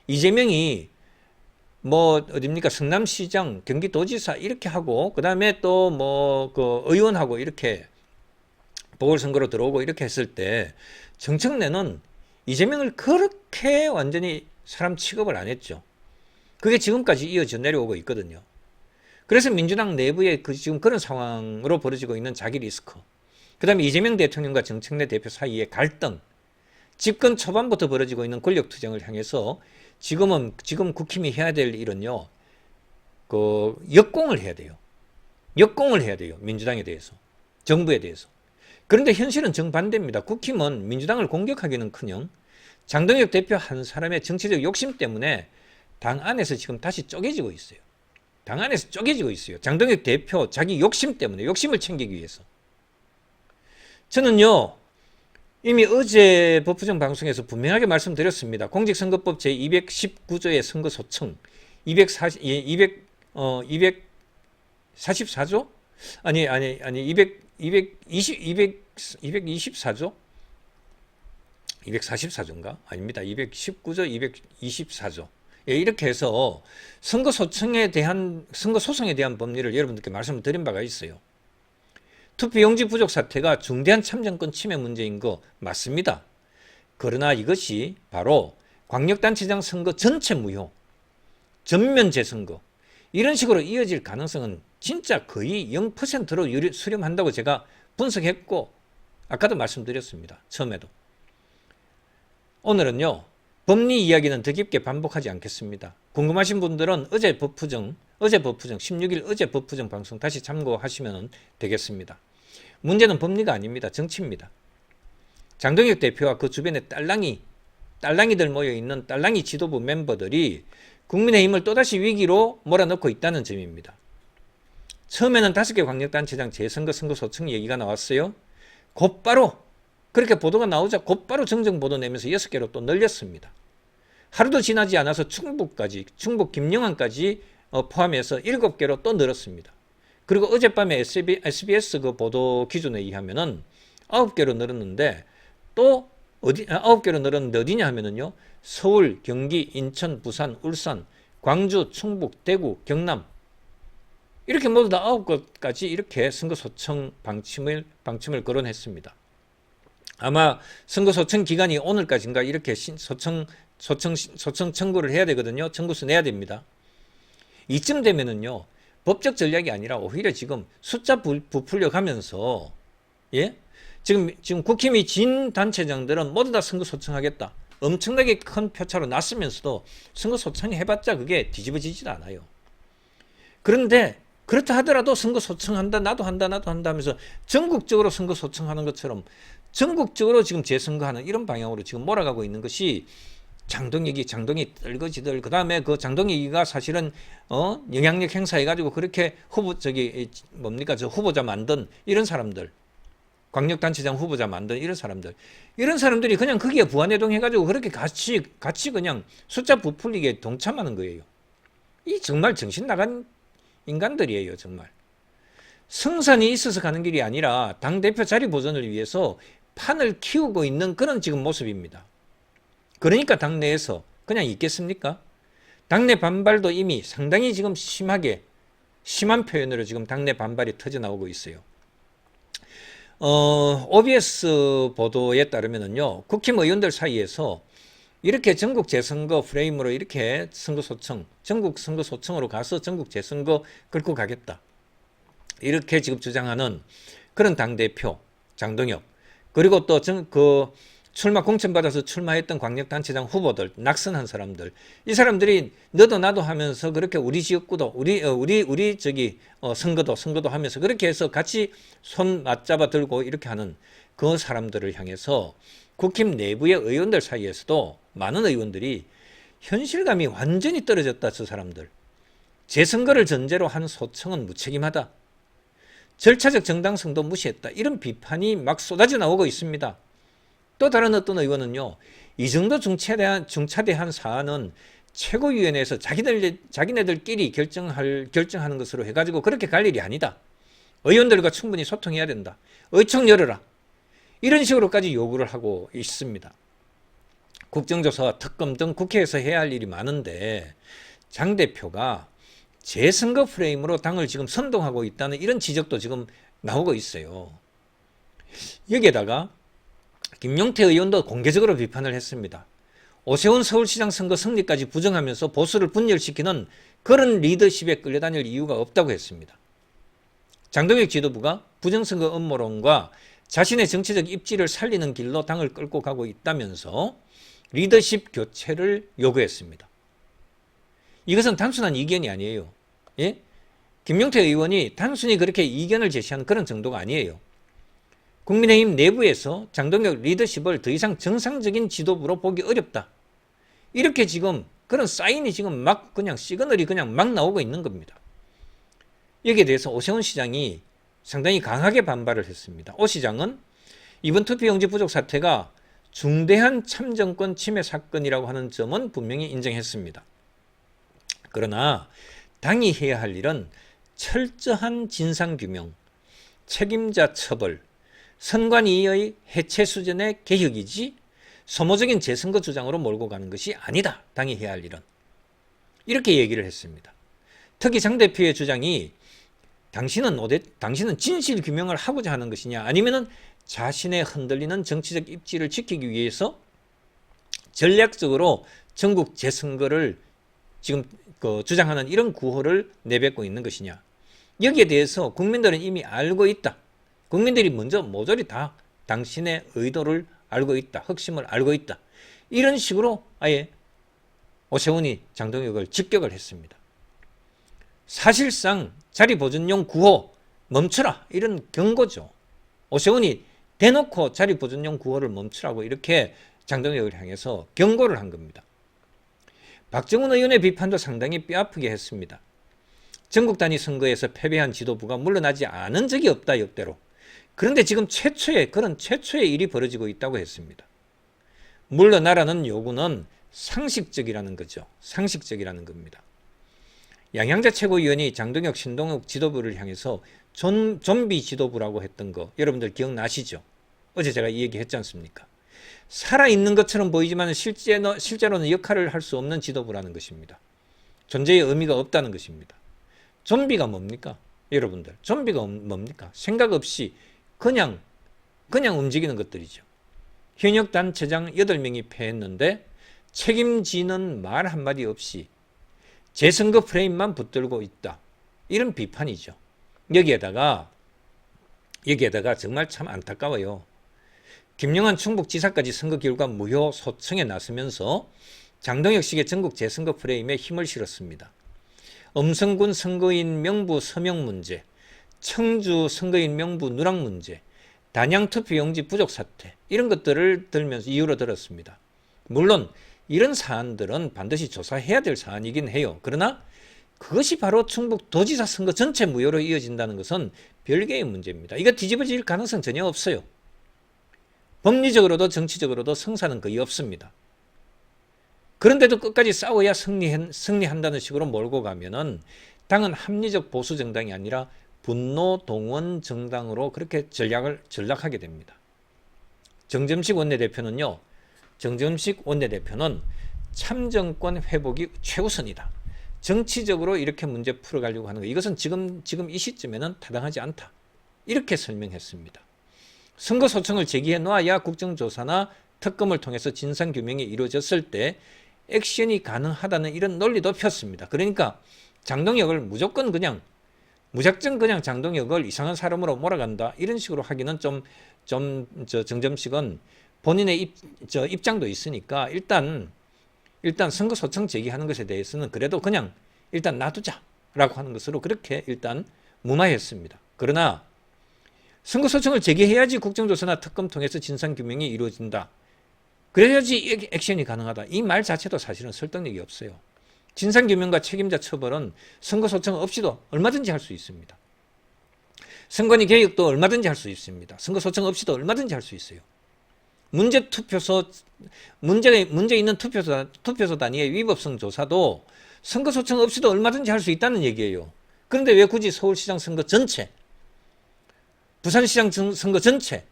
이재명이 뭐 어딥니까 성남시장 경기도지사 이렇게 하고 그 다음에 또 뭐 그 의원하고 이렇게 보궐선거로 들어오고 이렇게 했을 때 정청래는 이재명을 그렇게 완전히 사람 취급을 안 했죠. 그게 지금까지 이어져 내려오고 있거든요. 그래서 민주당 내부에 지금 그런 상황으로 벌어지고 있는 자기 리스크, 그 다음에 이재명 대통령과 정청래 대표 사이의 갈등, 집권 초반부터 벌어지고 있는 권력투쟁을 향해서 지금 국힘이 해야 될 일은요, 역공을 해야 돼요. 역공을 해야 돼요. 민주당에 대해서, 정부에 대해서. 그런데 현실은 정반대입니다. 국힘은 민주당을 공격하기는커녕 장동혁 대표 한 사람의 정치적 욕심 때문에 당 안에서 지금 다시 쪼개지고 있어요. 당 안에서 쪼개지고 있어요. 장동혁 대표 자기 욕심 때문에, 욕심을 챙기기 위해서. 저는요, 이미 어제 법부정 방송에서 분명하게 말씀드렸습니다. 공직선거법 제219조의 선거소청, 244조? 아니, 224조? 244조인가? 아닙니다. 219조, 224조. 예, 이렇게 해서 선거소송에 대한 법리를 여러분들께 말씀을 드린 바가 있어요. 투표용지 부족 사태가 중대한 참정권 침해 문제인 거 맞습니다. 그러나 이것이 바로 광역단체장 선거 전체 무효, 전면 재선거 이런 식으로 이어질 가능성은 진짜 거의 0%로 수렴한다고 제가 분석했고 아까도 말씀드렸습니다. 처음에도. 오늘은요. 법리 이야기는 더 깊게 반복하지 않겠습니다. 궁금하신 분들은 어제 법부정 16일 어제 법부정 방송 다시 참고하시면 되겠습니다. 문제는 법리가 아닙니다. 정치입니다. 장동혁 대표와 그 주변에 딸랑이들 모여있는 딸랑이 지도부 멤버들이 국민의힘을 또다시 위기로 몰아넣고 있다는 점입니다. 처음에는 5개 광역단체장 재선거 선거소청 얘기가 나왔어요. 곧바로 그렇게 보도가 나오자 곧바로 정정보도 내면서 6개로 또 늘렸습니다. 하루도 지나지 않아서 충북 김영환까지 포함해서 7개로 또 늘었습니다. 그리고 어젯밤에 SBS 그 보도 기준에 의하면은 9개로 늘었는데 또 9개로 늘었는데 어디냐 하면은요. 서울, 경기, 인천, 부산, 울산, 광주, 충북, 대구, 경남 이렇게 모두 다 9곳까지 이렇게 선거소청 방침을 거론했습니다. 아마 선거소청 기간이 오늘까지인가 이렇게 소청 청구를 해야 되거든요. 청구서 내야 됩니다. 이쯤 되면은요. 법적 전략이 아니라 오히려 지금 숫자 부풀려 가면서 예? 지금 국힘이 진 단체장들은 모두 다 선거소청하겠다. 엄청나게 큰 표차로 났으면서도 선거소청 해봤자 그게 뒤집어지지도 않아요. 그런데 그렇다 하더라도 선거소청한다, 나도 한다 하면서 전국적으로 선거소청하는 것처럼 전국적으로 지금 재선거하는 이런 방향으로 지금 몰아가고 있는 것이 장동희 떨거지들, 그 다음에 그 장동희가 사실은, 영향력 행사해가지고 그렇게 후보자 만든 이런 사람들, 광역단체장 후보자 만든 이런 사람들이 그냥 거기에 부안해동해가지고 그렇게 같이 그냥 숫자 부풀리게 동참하는 거예요. 이 정말 정신 나간 인간들이에요, 정말. 성산이 있어서 가는 길이 아니라 당대표 자리 보존을 위해서 판을 키우고 있는 그런 지금 모습입니다. 그러니까 당내에서 그냥 있겠습니까? 당내 반발도 이미 상당히 지금 심한 표현으로 지금 당내 반발이 터져나오고 있어요. OBS 보도에 따르면은요, 국힘 의원들 사이에서 이렇게 전국 재선거 프레임으로 이렇게 전국 선거소청으로 가서 전국 재선거 끌고 가겠다. 이렇게 지금 주장하는 그런 당대표, 장동혁, 그리고 또 출마 공천받아서 출마했던 광역단체장 후보들, 낙선한 사람들, 이 사람들이 너도 나도 하면서 그렇게 우리 지역구도, 선거도 하면서 그렇게 해서 같이 손 맞잡아 들고 이렇게 하는 그 사람들을 향해서 국힘 내부의 의원들 사이에서도 많은 의원들이 현실감이 완전히 떨어졌다, 저 사람들. 재선거를 전제로 한 소청은 무책임하다. 절차적 정당성도 무시했다. 이런 비판이 막 쏟아져 나오고 있습니다. 또 다른 어떤 의원은요, 이 정도 중차대한 사안은 최고위원회에서 자기네들끼리 결정하는 것으로 해가지고 그렇게 갈 일이 아니다. 의원들과 충분히 소통해야 된다. 의총 열어라. 이런 식으로까지 요구를 하고 있습니다. 국정조사와 특검 등 국회에서 해야 할 일이 많은데 장 대표가 재선거 프레임으로 당을 지금 선동하고 있다는 이런 지적도 지금 나오고 있어요. 여기에다가 김용태 의원도 공개적으로 비판을 했습니다. 오세훈 서울시장 선거 승리까지 부정하면서 보수를 분열시키는 그런 리더십에 끌려다닐 이유가 없다고 했습니다. 장동혁 지도부가 부정선거 음모론과 자신의 정치적 입지를 살리는 길로 당을 끌고 가고 있다면서 리더십 교체를 요구했습니다. 이것은 단순한 이견이 아니에요. 예? 김용태 의원이 단순히 그렇게 이견을 제시하는 그런 정도가 아니에요. 국민의힘 내부에서 장동혁 리더십을 더 이상 정상적인 지도부로 보기 어렵다. 이렇게 지금 그런 사인이 지금 막 그냥 시그널이 그냥 막 나오고 있는 겁니다. 여기에 대해서 오세훈 시장이 상당히 강하게 반발을 했습니다. 오 시장은 이번 투표용지 부족 사태가 중대한 참정권 침해 사건이라고 하는 점은 분명히 인정했습니다. 그러나 당이 해야 할 일은 철저한 진상규명, 책임자 처벌, 선관위의 해체 수준의 개혁이지 소모적인 재선거 주장으로 몰고 가는 것이 아니다. 당이 해야 할 일은. 이렇게 얘기를 했습니다. 특히 장 대표의 주장이 당신은 진실 규명을 하고자 하는 것이냐 아니면은 자신의 흔들리는 정치적 입지를 지키기 위해서 전략적으로 전국 재선거를 지금 주장하는 이런 구호를 내뱉고 있는 것이냐. 여기에 대해서 국민들은 이미 알고 있다. 국민들이 먼저 모조리 다 당신의 의도를 알고 있다.核심을 알고 있다. 이런 식으로 아예 오세훈이 장동혁을 직격을 했습니다. 사실상 자리보존용 구호 멈춰라. 이런 경고죠. 오세훈이 대놓고 자리보존용 구호를 멈추라고 이렇게 장동혁을 향해서 경고를 한 겁니다. 박정훈 의원의 비판도 상당히 뼈아프게 했습니다. 전국 단위 선거에서 패배한 지도부가 물러나지 않은 적이 없다. 역대로. 그런데 지금 최초의 일이 벌어지고 있다고 했습니다. 물러나라는 요구는 상식적이라는 거죠. 상식적이라는 겁니다. 양양자 최고위원이 장동혁, 신동욱 지도부를 향해서 좀비 지도부라고 했던 거 여러분들 기억나시죠? 어제 제가 이 얘기 했지 않습니까? 살아있는 것처럼 보이지만 실제로는 역할을 할 수 없는 지도부라는 것입니다. 존재의 의미가 없다는 것입니다. 좀비가 뭡니까? 여러분들 좀비가 뭡니까? 생각 없이 그냥 움직이는 것들이죠. 현역 단체장 8명이 패했는데 책임지는 말 한마디 없이 재선거 프레임만 붙들고 있다. 이런 비판이죠. 여기에다가 정말 참 안타까워요. 김영환 충북지사까지 선거 결과 무효 소청에 나서면서 장동혁식의 전국 재선거 프레임에 힘을 실었습니다. 음성군 선거인 명부 서명 문제, 청주 선거인 명부 누락 문제, 단양 투표용지 부족 사태 이런 것들을 들면서 이유로 들었습니다. 물론 이런 사안들은 반드시 조사해야 될 사안이긴 해요. 그러나 그것이 바로 충북 도지사 선거 전체 무효로 이어진다는 것은 별개의 문제입니다. 이거 뒤집어질 가능성 전혀 없어요. 법리적으로도 정치적으로도 성사는 거의 없습니다. 그런데도 끝까지 싸워야 승리한다는 식으로 몰고 가면은 당은 합리적 보수 정당이 아니라 분노 동원 정당으로 그렇게 전락하게 됩니다. 정점식 원내대표는 참정권 회복이 최우선이다. 정치적으로 이렇게 문제 풀어가려고 하는 거 이것은 지금 이 시점에는 타당하지 않다. 이렇게 설명했습니다. 선거 소청을 제기해 놓아야 국정조사나 특검을 통해서 진상규명이 이루어졌을 때 액션이 가능하다는 이런 논리도 폈습니다. 그러니까 장동혁을 무작정 그냥 장동혁을 이상한 사람으로 몰아간다 이런 식으로 하기는 정점식은 본인의 입장도 있으니까 일단 선거 소청 제기하는 것에 대해서는 그래도 그냥 일단 놔두자라고 하는 것으로 그렇게 일단 무마했습니다. 그러나 선거 소청을 제기해야지 국정조사나 특검 통해서 진상규명이 이루어진다. 그래야지 액션이 가능하다. 이 말 자체도 사실은 설득력이 없어요. 진상규명과 책임자 처벌은 선거 소청 없이도 얼마든지 할 수 있습니다. 선관위 개혁도 얼마든지 할 수 있습니다. 선거 소청 없이도 얼마든지 할 수 있어요. 문제 투표소, 문제 있는 투표소 단위의 위법성 조사도 선거 소청 없이도 얼마든지 할 수 있다는 얘기예요. 그런데 왜 굳이 서울시장 선거 전체, 부산시장 선거 전체,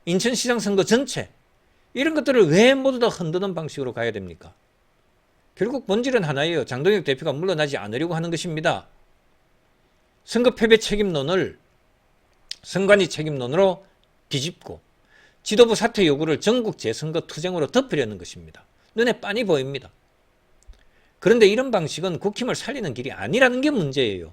인천시장 선거 전체, 이런 것들을 왜 모두 다 흔드는 방식으로 가야 됩니까? 결국 본질은 하나예요. 장동혁 대표가 물러나지 않으려고 하는 것입니다. 선거 패배 책임론을 선관위 책임론으로 뒤집고 지도부 사퇴 요구를 전국 재선거 투쟁으로 덮으려는 것입니다. 눈에 빤히 보입니다. 그런데 이런 방식은 국힘을 살리는 길이 아니라는 게 문제예요.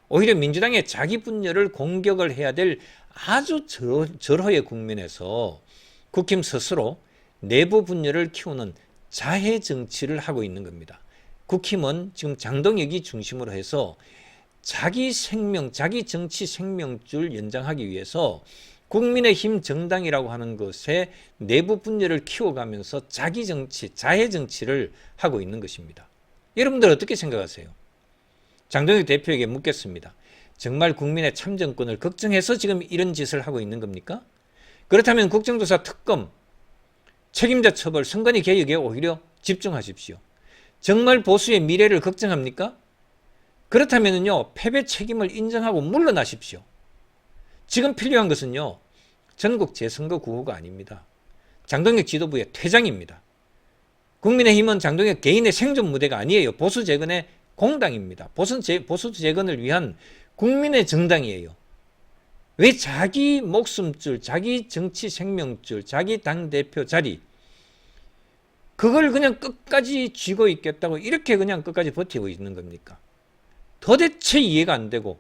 오히려 민주당의 자기 분열을 공격을 해야 될 아주 절호의 국면에서 국힘 스스로 내부 분열을 키우는 자해 정치를 하고 있는 겁니다. 국힘은 지금 장동혁이 중심으로 해서 자기 생명, 자기 정치 생명줄 연장하기 위해서 국민의힘 정당이라고 하는 것에 내부 분열을 키워가면서 자기 정치, 자해 정치를 하고 있는 것입니다. 여러분들 어떻게 생각하세요? 장동혁 대표에게 묻겠습니다. 정말 국민의 참정권을 걱정해서 지금 이런 짓을 하고 있는 겁니까? 그렇다면 국정조사 특검, 책임자 처벌, 선관위 개혁에 오히려 집중하십시오. 정말 보수의 미래를 걱정합니까? 그렇다면요, 패배 책임을 인정하고 물러나십시오. 지금 필요한 것은요, 전국 재선거 구호가 아닙니다. 장동혁 지도부의 퇴장입니다. 국민의힘은 장동혁 개인의 생존 무대가 아니에요. 보수 재건의 공당입니다. 보수 재건을 위한 국민의 정당이에요. 왜 자기 목숨줄, 자기 정치 생명줄, 자기 당대표 자리, 그걸 그냥 끝까지 쥐고 있겠다고 이렇게 그냥 끝까지 버티고 있는 겁니까? 도대체 이해가 안 되고,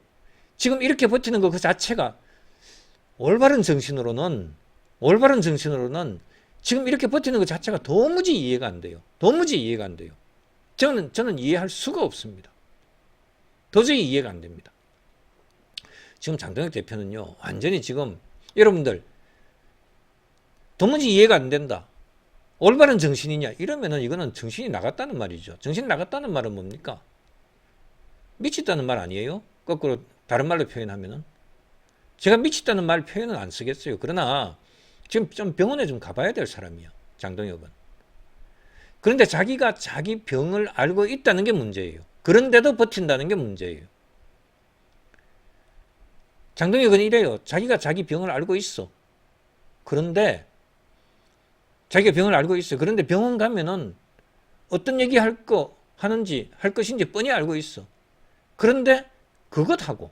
지금 이렇게 버티는 것 그 자체가 올바른 정신으로는 지금 이렇게 버티는 것 자체가 도무지 이해가 안 돼요. 도무지 이해가 안 돼요. 저는 이해할 수가 없습니다. 도저히 이해가 안 됩니다. 지금 장동혁 대표는요, 완전히 지금 여러분들 도무지 이해가 안 된다. 올바른 정신이냐? 이러면은 이거는 정신이 나갔다는 말이죠. 정신 나갔다는 말은 뭡니까? 미쳤다는 말 아니에요? 거꾸로 다른 말로 표현하면은. 제가 미쳤다는 말 표현은 안 쓰겠어요. 그러나 지금 좀 병원에 좀 가봐야 될 사람이야, 장동혁은. 그런데 자기가 자기 병을 알고 있다는 게 문제예요. 그런데도 버틴다는 게 문제예요. 장동혁은 이래요. 자기가 자기 병을 알고 있어. 그런데 자기가 병을 알고 있어. 그런데 병원 가면은 어떤 얘기 할 것인지 뻔히 알고 있어. 그런데 그것하고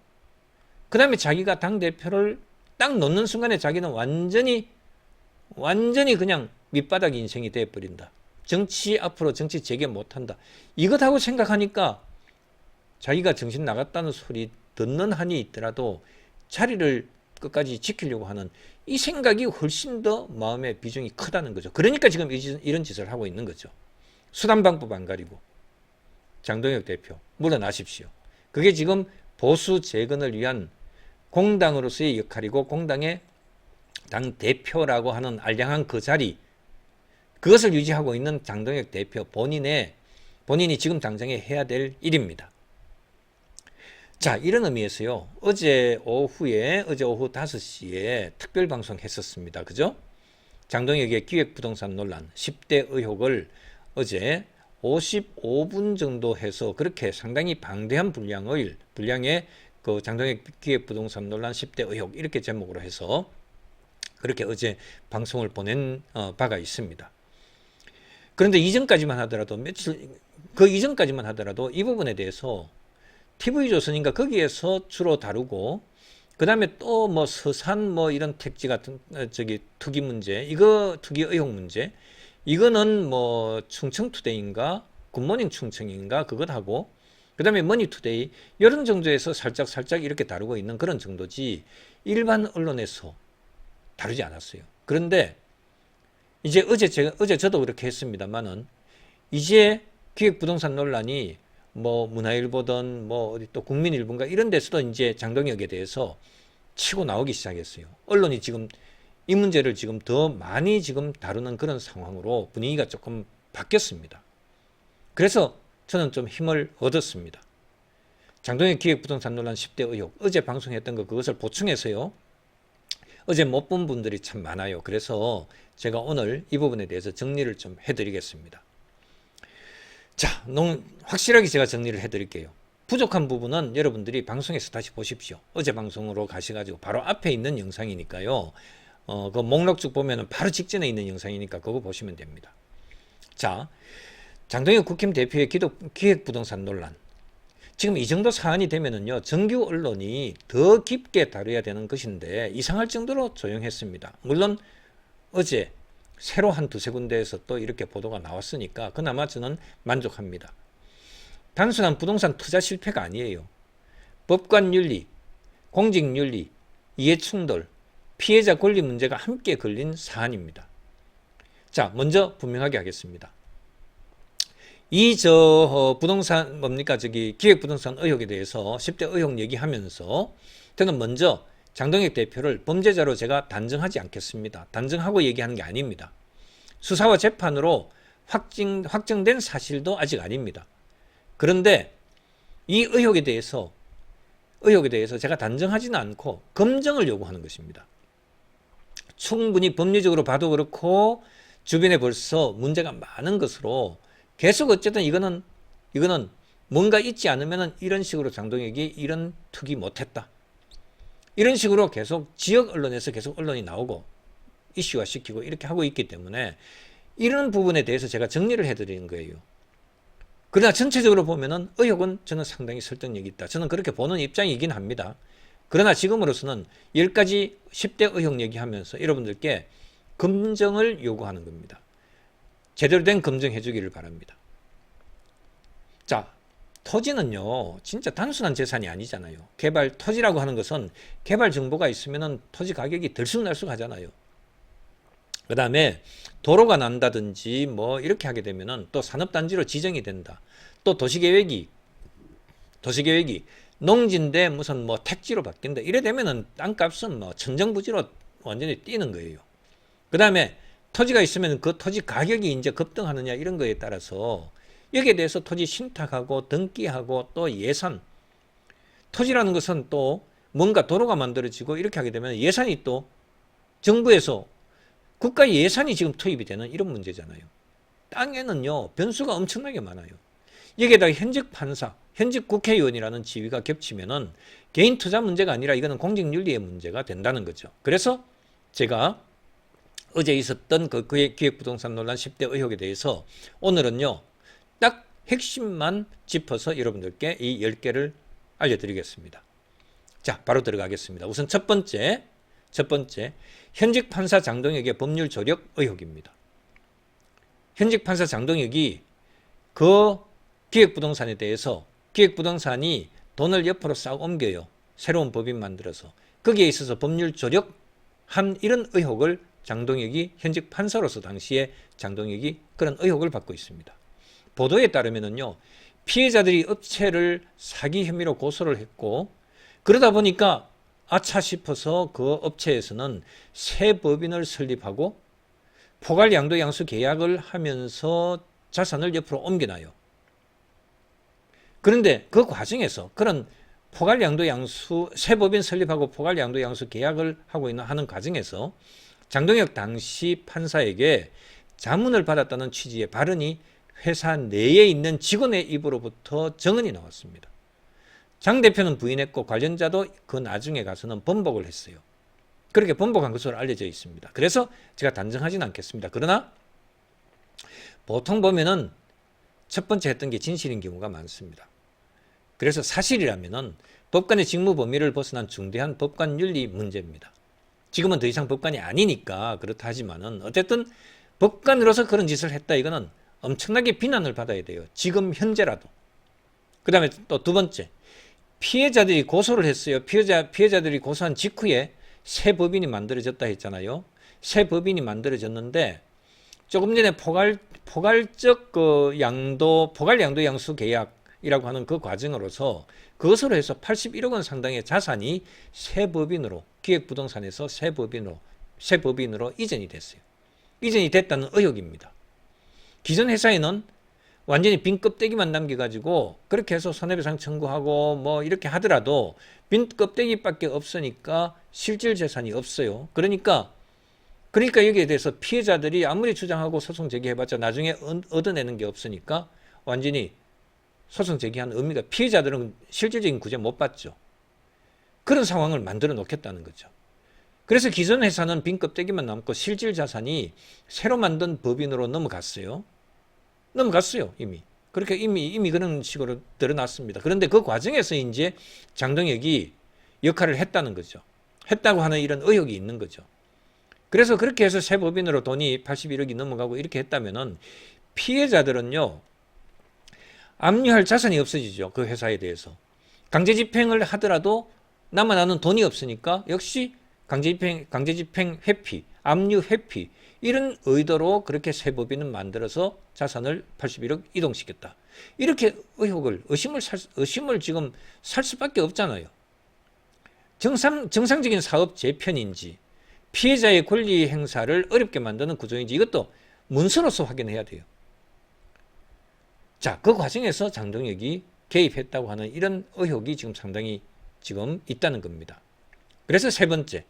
그 다음에 자기가 당대표를 딱 놓는 순간에 자기는 완전히 그냥 밑바닥 인생이 돼버린다. 앞으로 정치 재개 못한다. 이것하고 생각하니까 자기가 정신 나갔다는 소리 듣는 한이 있더라도 자리를 끝까지 지키려고 하는 이 생각이 훨씬 더 마음의 비중이 크다는 거죠. 그러니까 지금 이런 짓을 하고 있는 거죠. 수단 방법 안 가리고. 장동혁 대표 물러나십시오. 그게 지금 보수 재건을 위한 공당으로서의 역할이고, 공당의 당대표라고 하는 알량한 그 자리, 그것을 유지하고 있는 장동혁 대표 본인이 지금 당장에 해야 될 일입니다. 자, 이런 의미에서요, 어제 오후 5시에 특별 방송 했었습니다. 그죠? 장동혁의 기획부동산 논란 10대 의혹을 어제 55분 정도 해서 그렇게 상당히 방대한 분량의 그 장동혁 기획부동산 논란 10대 의혹, 이렇게 제목으로 해서 그렇게 어제 방송을 보낸 바가 있습니다. 그런데 이전까지만 하더라도 이 부분에 대해서 TV조선인가 거기에서 주로 다루고, 그 다음에 또 뭐 서산 뭐 이런 택지 같은 투기 문제, 투기 의혹 문제, 이거는 뭐 충청투데이인가 굿모닝 충청인가 그것하고, 그 다음에 머니투데이, 이런 정도에서 살짝 이렇게 다루고 있는 그런 정도지 일반 언론에서 다루지 않았어요. 그런데 이제 어제 저도 그렇게 했습니다만은, 이제 기획부동산 논란이 뭐 문화일보든 뭐 어디 또 국민일보인가 이런 데서도 이제 장동혁에 대해서 치고 나오기 시작했어요. 언론이 지금 이 문제를 지금 더 많이 지금 다루는 그런 상황으로 분위기가 조금 바뀌었습니다. 그래서 저는 좀 힘을 얻었습니다. 장동혁 기획부동산 논란 10대 의혹, 어제 방송했던 그것을 보충해서요, 어제 못 본 분들이 참 많아요. 그래서 제가 오늘 이 부분에 대해서 정리를 좀 해드리겠습니다. 자, 확실하게 제가 정리를 해드릴게요. 부족한 부분은 여러분들이 방송에서 다시 보십시오. 어제 방송으로 가셔가지고 바로 앞에 있는 영상이니까요. 그 목록 쭉 보면은 바로 직전에 있는 영상이니까 그거 보시면 됩니다. 자, 장동혁 국힘 대표의 기획부동산 논란. 지금 이 정도 사안이 되면은요, 정규 언론이 더 깊게 다뤄야 되는 것인데 이상할 정도로 조용했습니다. 물론 어제 새로 한 두세 군데에서 또 이렇게 보도가 나왔으니까 그나마 저는 만족합니다. 단순한 부동산 투자 실패가 아니에요. 법관윤리, 공직윤리, 이해충돌, 피해자 권리 문제가 함께 걸린 사안입니다. 자, 먼저 분명하게 하겠습니다. 부동산 기획부동산 의혹에 대해서 10대 의혹 얘기하면서 저는 먼저 장동혁 대표를 범죄자로 제가 단정하지 않겠습니다. 단정하고 얘기하는 게 아닙니다. 수사와 재판으로 확정된 사실도 아직 아닙니다. 그런데 이 의혹에 대해서 제가 단정하지는 않고 검증을 요구하는 것입니다. 충분히 법리적으로 봐도 그렇고 주변에 벌써 문제가 많은 것으로 계속 어쨌든 이거는 뭔가 있지 않으면 이런 식으로 장동혁이 이런 투기 못했다. 이런 식으로 계속 지역 언론에서 계속 언론이 나오고 이슈화 시키고 이렇게 하고 있기 때문에 이런 부분에 대해서 제가 정리를 해드리는 거예요. 그러나 전체적으로 보면은 의혹은 저는 상당히 설득력이 있다. 저는 그렇게 보는 입장이긴 합니다. 그러나 지금으로서는 10가지 10대 의혹 얘기하면서 여러분들께 검증을 요구하는 겁니다. 제대로 된 검증해 주기를 바랍니다. 자, 토지는요, 진짜 단순한 재산이 아니잖아요. 토지라고 하는 것은 개발 정보가 있으면 토지 가격이 들쑥날쑥 하잖아요. 그 다음에 도로가 난다든지 뭐 이렇게 하게 되면은 또 산업단지로 지정이 된다. 또 도시계획이 농지인데 무슨 뭐 택지로 바뀐다. 이래 되면은 땅값은 뭐 천정부지로 완전히 뛰는 거예요. 그 다음에 토지가 있으면 그 토지 가격이 이제 급등하느냐 이런 거에 따라서 여기에 대해서 토지 신탁하고 등기하고 또 예산. 토지라는 것은 또 뭔가 도로가 만들어지고 이렇게 하게 되면 예산이 또 정부에서 국가 예산이 지금 투입이 되는 이런 문제잖아요. 땅에는요, 변수가 엄청나게 많아요. 여기에다가 현직 판사, 현직 국회의원이라는 지위가 겹치면은 개인 투자 문제가 아니라 이거는 공직윤리의 문제가 된다는 거죠. 그래서 제가 어제 있었던 그 기획부동산 논란 10대 의혹에 대해서 오늘은요, 딱 핵심만 짚어서 여러분들께 이 10개를 알려드리겠습니다. 자, 바로 들어가겠습니다. 우선 첫 번째, 현직 판사 장동혁의 법률 조력 의혹입니다. 현직 판사 장동혁이 그 기획부동산에 대해서 기획부동산이 돈을 옆으로 싹 옮겨요. 새로운 법인 만들어서. 거기에 있어서 법률 조력한 이런 의혹을 장동혁이 현직 판사로서 당시에 장동혁이 그런 의혹을 받고 있습니다. 보도에 따르면은요, 피해자들이 업체를 사기 혐의로 고소를 했고 그러다 보니까 아차 싶어서 그 업체에서는 새 법인을 설립하고 포괄 양도 양수 계약을 하면서 자산을 옆으로 옮겨놔요. 그런데 그 과정에서 그런 포괄 양도 양수 새 법인 설립하고 포괄 양도 양수 계약을 하는 과정에서 장동혁 당시 판사에게 자문을 받았다는 취지의 발언이 회사 내에 있는 직원의 입으로부터 증언이 나왔습니다. 장 대표는 부인했고 관련자도 그 나중에 가서는 번복을 했어요. 그렇게 번복한 것으로 알려져 있습니다. 그래서 제가 단정하지는 않겠습니다. 그러나 보통 보면은 첫 번째 했던 게 진실인 경우가 많습니다. 그래서 사실이라면은 법관의 직무 범위를 벗어난 중대한 법관 윤리 문제입니다. 지금은 더 이상 법관이 아니니까 그렇다 하지만은 어쨌든 법관으로서 그런 짓을 했다 이거는 엄청나게 비난을 받아야 돼요. 지금 현재라도. 그 다음에 또 두 번째, 피해자들이 고소를 했어요. 피해자들이 고소한 직후에 새 법인이 만들어졌다 했잖아요. 새 법인이 만들어졌는데 조금 전에 포괄적 포괄 양도 양수 계약이라고 하는 그 과정으로서 그것으로 해서 81억 원 상당의 자산이 새 법인으로 기획부동산에서 새 법인으로 이전이 됐어요. 이전이 됐다는 의혹입니다. 기존 회사에는 완전히 빈 껍데기만 남겨가지고 그렇게 해서 손해배상 청구하고 뭐 이렇게 하더라도 빈 껍데기밖에 없으니까 실질 재산이 없어요. 그러니까 여기에 대해서 피해자들이 아무리 주장하고 소송 제기해봤자 나중에 얻어내는 게 없으니까 완전히 소송 제기하는 의미가, 피해자들은 실질적인 구제 못 받죠. 그런 상황을 만들어 놓겠다는 거죠. 그래서 기존 회사는 빈 껍데기만 남고 실질 자산이 새로 만든 법인으로 넘어갔어요. 이미. 그렇게 이미 그런 식으로 드러났습니다. 그런데 그 과정에서 이제 장동혁이 역할을 했다는 거죠. 했다고 하는 이런 의혹이 있는 거죠. 그래서 그렇게 해서 새 법인으로 돈이 81억이 넘어가고 이렇게 했다면은 피해자들은요, 압류할 자산이 없어지죠. 그 회사에 대해서. 강제집행을 하더라도 남아나는 돈이 없으니까 역시 강제집행 회피, 압류 회피, 이런 의도로 그렇게 새 법인을 만들어서 자산을 81억 이동시켰다. 이렇게 의심을 지금 살 수밖에 없잖아요. 정상적인 사업 재편인지 피해자의 권리 행사를 어렵게 만드는 구조인지 이것도 문서로서 확인해야 돼요. 자, 그 과정에서 장동혁이 개입했다고 하는 이런 의혹이 지금 상당히 지금 있다는 겁니다. 그래서 세 번째,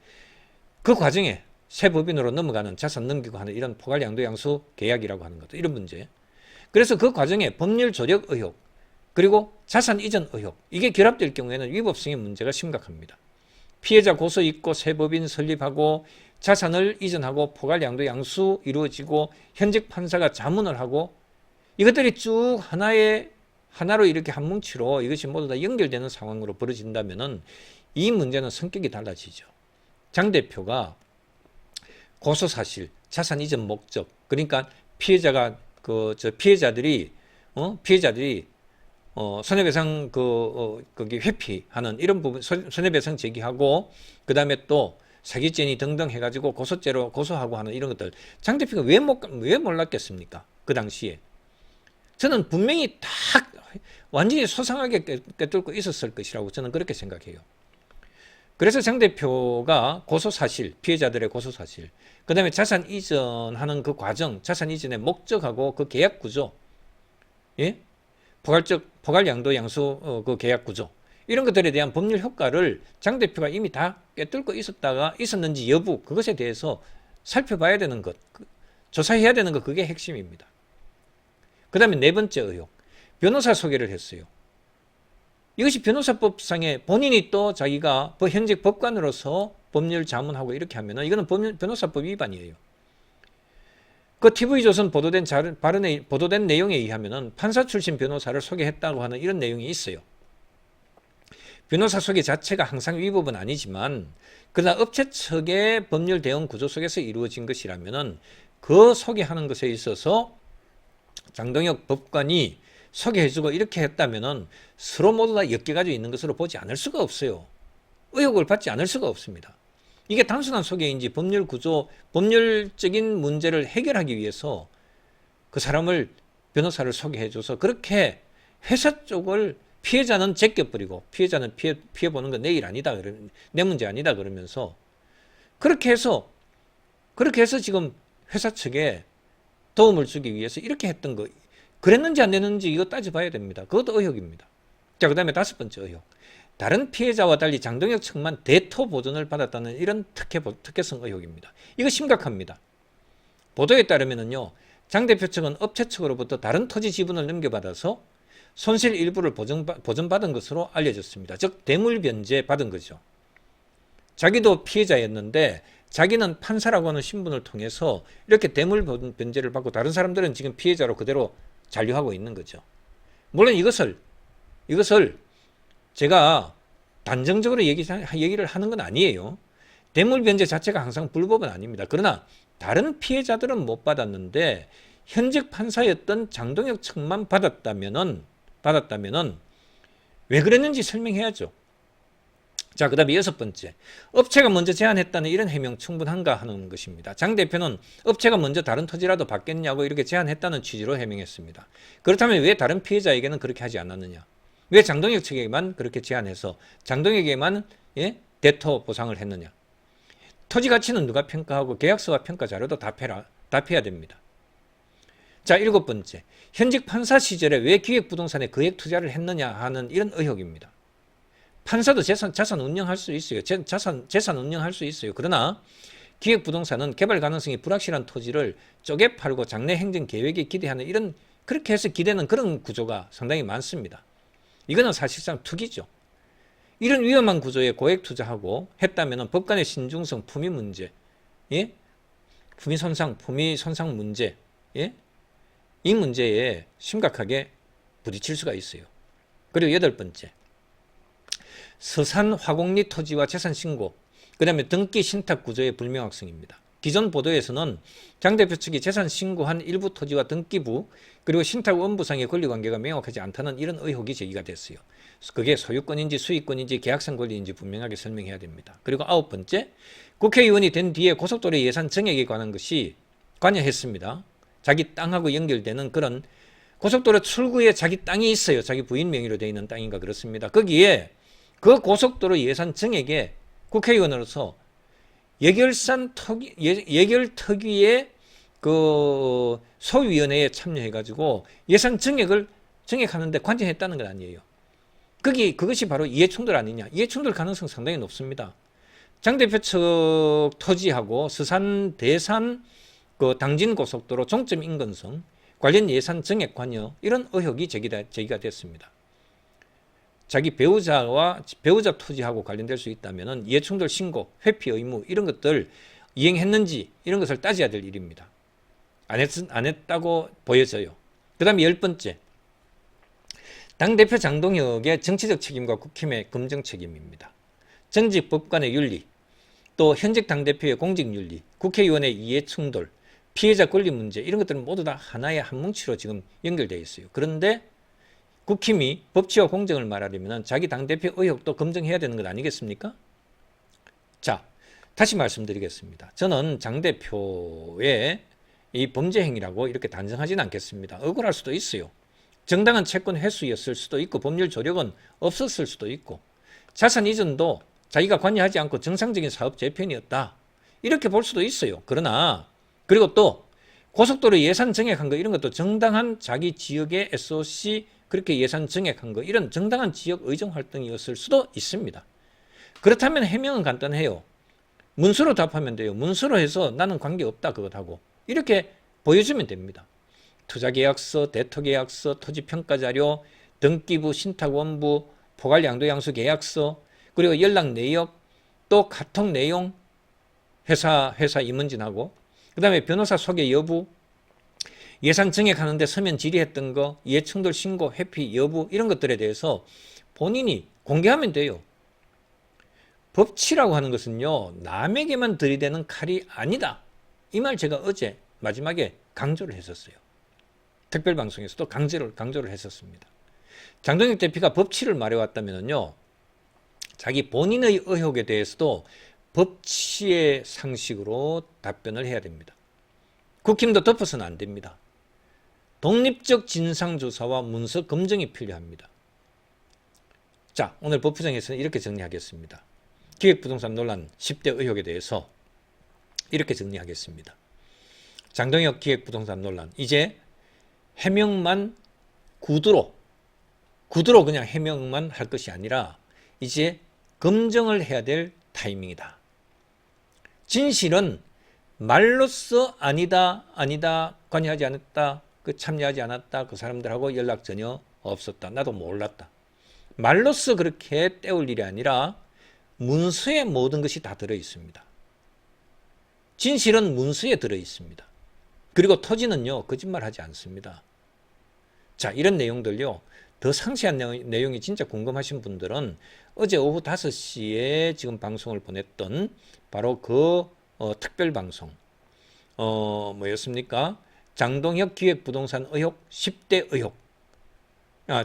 그 과정에 새 법인으로 넘어가는 자산 넘기고 하는 이런 포괄 양도 양수 계약이라고 하는 것도 이런 문제. 그래서 그 과정에 법률 조력 의혹 그리고 자산 이전 의혹, 이게 결합될 경우에는 위법성의 문제가 심각합니다. 피해자 고소 있고 새 법인 설립하고 자산을 이전하고 포괄 양도 양수 이루어지고 현직 판사가 자문을 하고 이것들이 쭉 하나로 이렇게 한 뭉치로 이것이 모두 다 연결되는 상황으로 벌어진다면은 이 문제는 성격이 달라지죠. 장 대표가 고소 사실, 자산 이전 목적, 그러니까 피해자들이 손해배상 거기 회피하는 이런 부분, 손해배상 제기하고 그다음에 또 사기죄니 등등 해가지고 고소죄로 고소하고 하는 이런 것들, 장 대표가 왜 몰랐겠습니까? 그 당시에 저는 분명히 딱 완전히 소상하게 꿰뚫고 있었을 것이라고 저는 그렇게 생각해요. 그래서 장 대표가 고소사실, 피해자들의 고소사실, 그 다음에 자산 이전하는 그 과정, 자산 이전의 목적하고 그 계약 구조, 예? 포괄 양도 양수 그 계약 구조, 이런 것들에 대한 법률 효과를 장 대표가 이미 다 꿰뚫고 있었는지 여부, 그것에 대해서 살펴봐야 되는 것, 조사해야 되는 것, 그게 핵심입니다. 그 다음에 네 번째 의혹, 변호사 소개를 했어요. 이것이 변호사법상에 본인이 또 자기가 현직 법관으로서 법률 자문하고 이렇게 하면은 이거는 변호사법 위반이에요. 그 TV조선 보도된 내용에 의하면은 판사 출신 변호사를 소개했다고 하는 이런 내용이 있어요. 변호사 소개 자체가 항상 위법은 아니지만 그러나 업체 측의 법률 대응 구조 속에서 이루어진 것이라면은 그 소개하는 것에 있어서 장동혁 법관이 소개해주고 이렇게 했다면은 서로 모두 다 엮여가지고 있는 것으로 보지 않을 수가 없어요. 의혹을 받지 않을 수가 없습니다. 이게 단순한 소개인지 법률 구조, 법률적인 문제를 해결하기 위해서 그 사람을, 변호사를 소개해줘서 그렇게 회사 쪽을 피해자는 제껴버리고 피해자는 피해보는 건 내 일 아니다, 내 문제 아니다 그러면서 그렇게 해서 지금 회사 측에 도움을 주기 위해서 이렇게 했던 거, 그랬는지 안 됐는지 이거 따져봐야 됩니다. 그것도 의혹입니다. 자, 그 다음에 다섯 번째 의혹. 다른 피해자와 달리 장동혁 측만 대토 보전을 받았다는 이런 특혜성 의혹입니다. 이거 심각합니다. 보도에 따르면요, 장 대표 측은 업체 측으로부터 다른 토지 지분을 넘겨받아서 손실 일부를 보전받은 것으로 알려졌습니다. 즉 대물 변제 받은 거죠. 자기도 피해자였는데 자기는 판사라고 하는 신분을 통해서 이렇게 대물 변제를 받고 다른 사람들은 지금 피해자로 그대로 잔류하고 있는 거죠. 물론 이것을 제가 단정적으로 얘기를 하는 건 아니에요. 대물 변제 자체가 항상 불법은 아닙니다. 그러나 다른 피해자들은 못 받았는데 현직 판사였던 장동혁 측만 받았다면은 왜 그랬는지 설명해야죠. 자, 그 다음에 여섯 번째, 업체가 먼저 제안했다는 이런 해명 충분한가 하는 것입니다. 장 대표는 업체가 먼저 다른 토지라도 받겠냐고 이렇게 제안했다는 취지로 해명했습니다. 그렇다면 왜 다른 피해자에게는 그렇게 하지 않았느냐? 왜 장동혁 측에게만 그렇게 제안해서 장동혁에게만 대토 보상을 했느냐? 토지 가치는 누가 평가하고 계약서와 평가 자료도 답해야 됩니다. 자, 7번째. 현직 판사 시절에 왜 기획부동산에 거액 투자를 했느냐 하는 이런 의혹입니다. 판사도 자산 운영할 수 있어요. 재산 운영할 수 있어요. 그러나 기획부동산은 개발 가능성이 불확실한 토지를 쪼개 팔고 장래 행정 계획에 기대하는 이런, 그렇게 해서 기대는 그런 구조가 상당히 많습니다. 이거는 사실상 투기죠. 이런 위험한 구조에 고액 투자하고 했다면 법관의 신중성, 품위 문제, 예? 품위 손상 문제, 예? 이 문제에 심각하게 부딪힐 수가 있어요. 그리고 8번째. 서산 화공리 토지와 재산 신고, 그 다음에 등기 신탁 구조의 불명확성입니다. 기존 보도에서는 장 대표 측이 재산 신고한 일부 토지와 등기부 그리고 신탁 원부상의 권리관계가 명확하지 않다는 이런 의혹이 제기가 됐어요. 그게 소유권인지 수익권인지 계약상 권리인지 분명하게 설명해야 됩니다. 그리고 9번째, 국회의원이 된 뒤에 고속도로 예산 증액에 관한 것이 관여했습니다. 자기 땅하고 연결되는 그런 고속도로 출구에 자기 땅이 있어요. 자기 부인 명의로 되어 있는 땅인가 그렇습니다. 거기에 그 고속도로 예산 증액에 국회의원으로서 예결특위의 그 소위원회에 참여해가지고 예산 증액하는데 관여했다는 건 아니에요. 그것이 바로 이해충돌 아니냐. 이해충돌 가능성 상당히 높습니다. 장 대표 측 토지하고 서산 대산 그 당진 고속도로 종점 인근성 관련 예산 증액 관여 이런 의혹이 제기가 됐습니다. 자기 배우자 토지하고 관련될 수 있다면 이해충돌 신고, 회피 의무 이런 것들 이행했는지 이런 것을 따져야 될 일입니다. 안 했다고 보여져요. 그 다음에 10번째. 당대표 장동혁의 정치적 책임과 국힘의 검증 책임입니다. 전직 법관의 윤리, 또 현직 당대표의 공직윤리, 국회의원의 이해충돌, 피해자 권리 문제 이런 것들은 모두 다 하나의 한 뭉치로 지금 연결되어 있어요. 그런데 국힘이 법치와 공정을 말하려면 자기 당대표 의혹도 검증해야 되는 것 아니겠습니까? 자, 다시 말씀드리겠습니다. 저는 장 대표의 이 범죄 행위라고 이렇게 단정하지는 않겠습니다. 억울할 수도 있어요. 정당한 채권 회수였을 수도 있고 법률 조력은 없었을 수도 있고 자산 이전도 자기가 관여하지 않고 정상적인 사업 재편이었다. 이렇게 볼 수도 있어요. 그러나 그리고 또 고속도로 예산 증액한 거 이런 것도 정당한 자기 지역의 SOC 그렇게 예산 증액한 거 이런 정당한 지역 의정 활동이었을 수도 있습니다. 그렇다면 해명은 간단해요. 문서로 답하면 돼요. 문서로 해서 나는 관계없다 그것하고 이렇게 보여주면 됩니다. 투자계약서, 대토계약서, 토지평가자료, 등기부, 신탁원부, 포괄양도양수 계약서 그리고 연락 내역 또 카톡 내용 회사 임원진하고 그 다음에 변호사 소개 여부 예산 증액하는데 서면 질의했던 거, 이해충돌 신고, 회피 여부 이런 것들에 대해서 본인이 공개하면 돼요. 법치라고 하는 것은요. 남에게만 들이대는 칼이 아니다. 이 말 제가 어제 마지막에 강조를 했었어요. 특별방송에서도 강조를 했었습니다. 장동혁 대표가 법치를 말해왔다면요. 자기 본인의 의혹에 대해서도 법치의 상식으로 답변을 해야 됩니다. 국힘도 덮어서는 안 됩니다. 독립적 진상조사와 문서 검증이 필요합니다. 자, 오늘 법부정에서는 이렇게 정리하겠습니다. 기획부동산 논란 10대 의혹에 대해서 이렇게 정리하겠습니다. 장동혁 기획부동산 논란 이제 해명만 구두로 그냥 해명만 할 것이 아니라 이제 검증을 해야 될 타이밍이다. 진실은 말로써 아니다 관여하지 않았다 참여하지 않았다 그 사람들하고 연락 전혀 없었다 나도 몰랐다 말로써 그렇게 때울 일이 아니라 문서에 모든 것이 다 들어 있습니다. 진실은 문서에 들어 있습니다. 그리고 토지는요 거짓말하지 않습니다. 자, 이런 내용들요 더 상세한 내용이 진짜 궁금하신 분들은 어제 오후 5시에 지금 방송을 보냈던 바로 그 특별방송 뭐였습니까? 장동혁 기획부동산 의혹 10대 의혹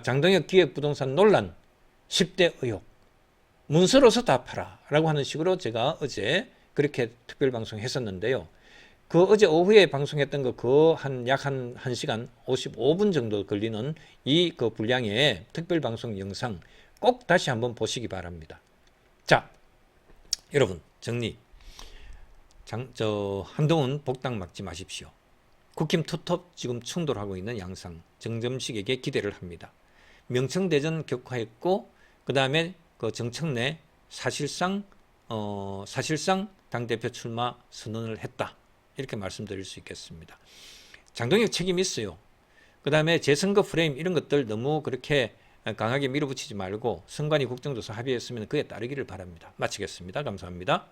장동혁 기획부동산 논란 10대 의혹 문서로서 답하라 라고 하는 식으로 제가 어제 그렇게 특별방송 했었는데요. 그 어제 오후에 방송했던 거 약 한 1시간 55분 정도 걸리는 이 그 분량의 특별방송 영상 꼭 다시 한번 보시기 바랍니다. 자, 여러분 정리. 한동훈 복당 막지 마십시오. 국힘 투톱 지금 충돌하고 있는 양상 정점식에게 기대를 합니다. 명청대전 격화했고 그 다음에 그 정청래 사실상 당대표 출마 선언을 했다. 이렇게 말씀드릴 수 있겠습니다. 장동혁 책임이 있어요. 그 다음에 재선거 프레임 이런 것들 너무 그렇게 강하게 밀어붙이지 말고 선관위 국정조사 합의했으면 그에 따르기를 바랍니다. 마치겠습니다. 감사합니다.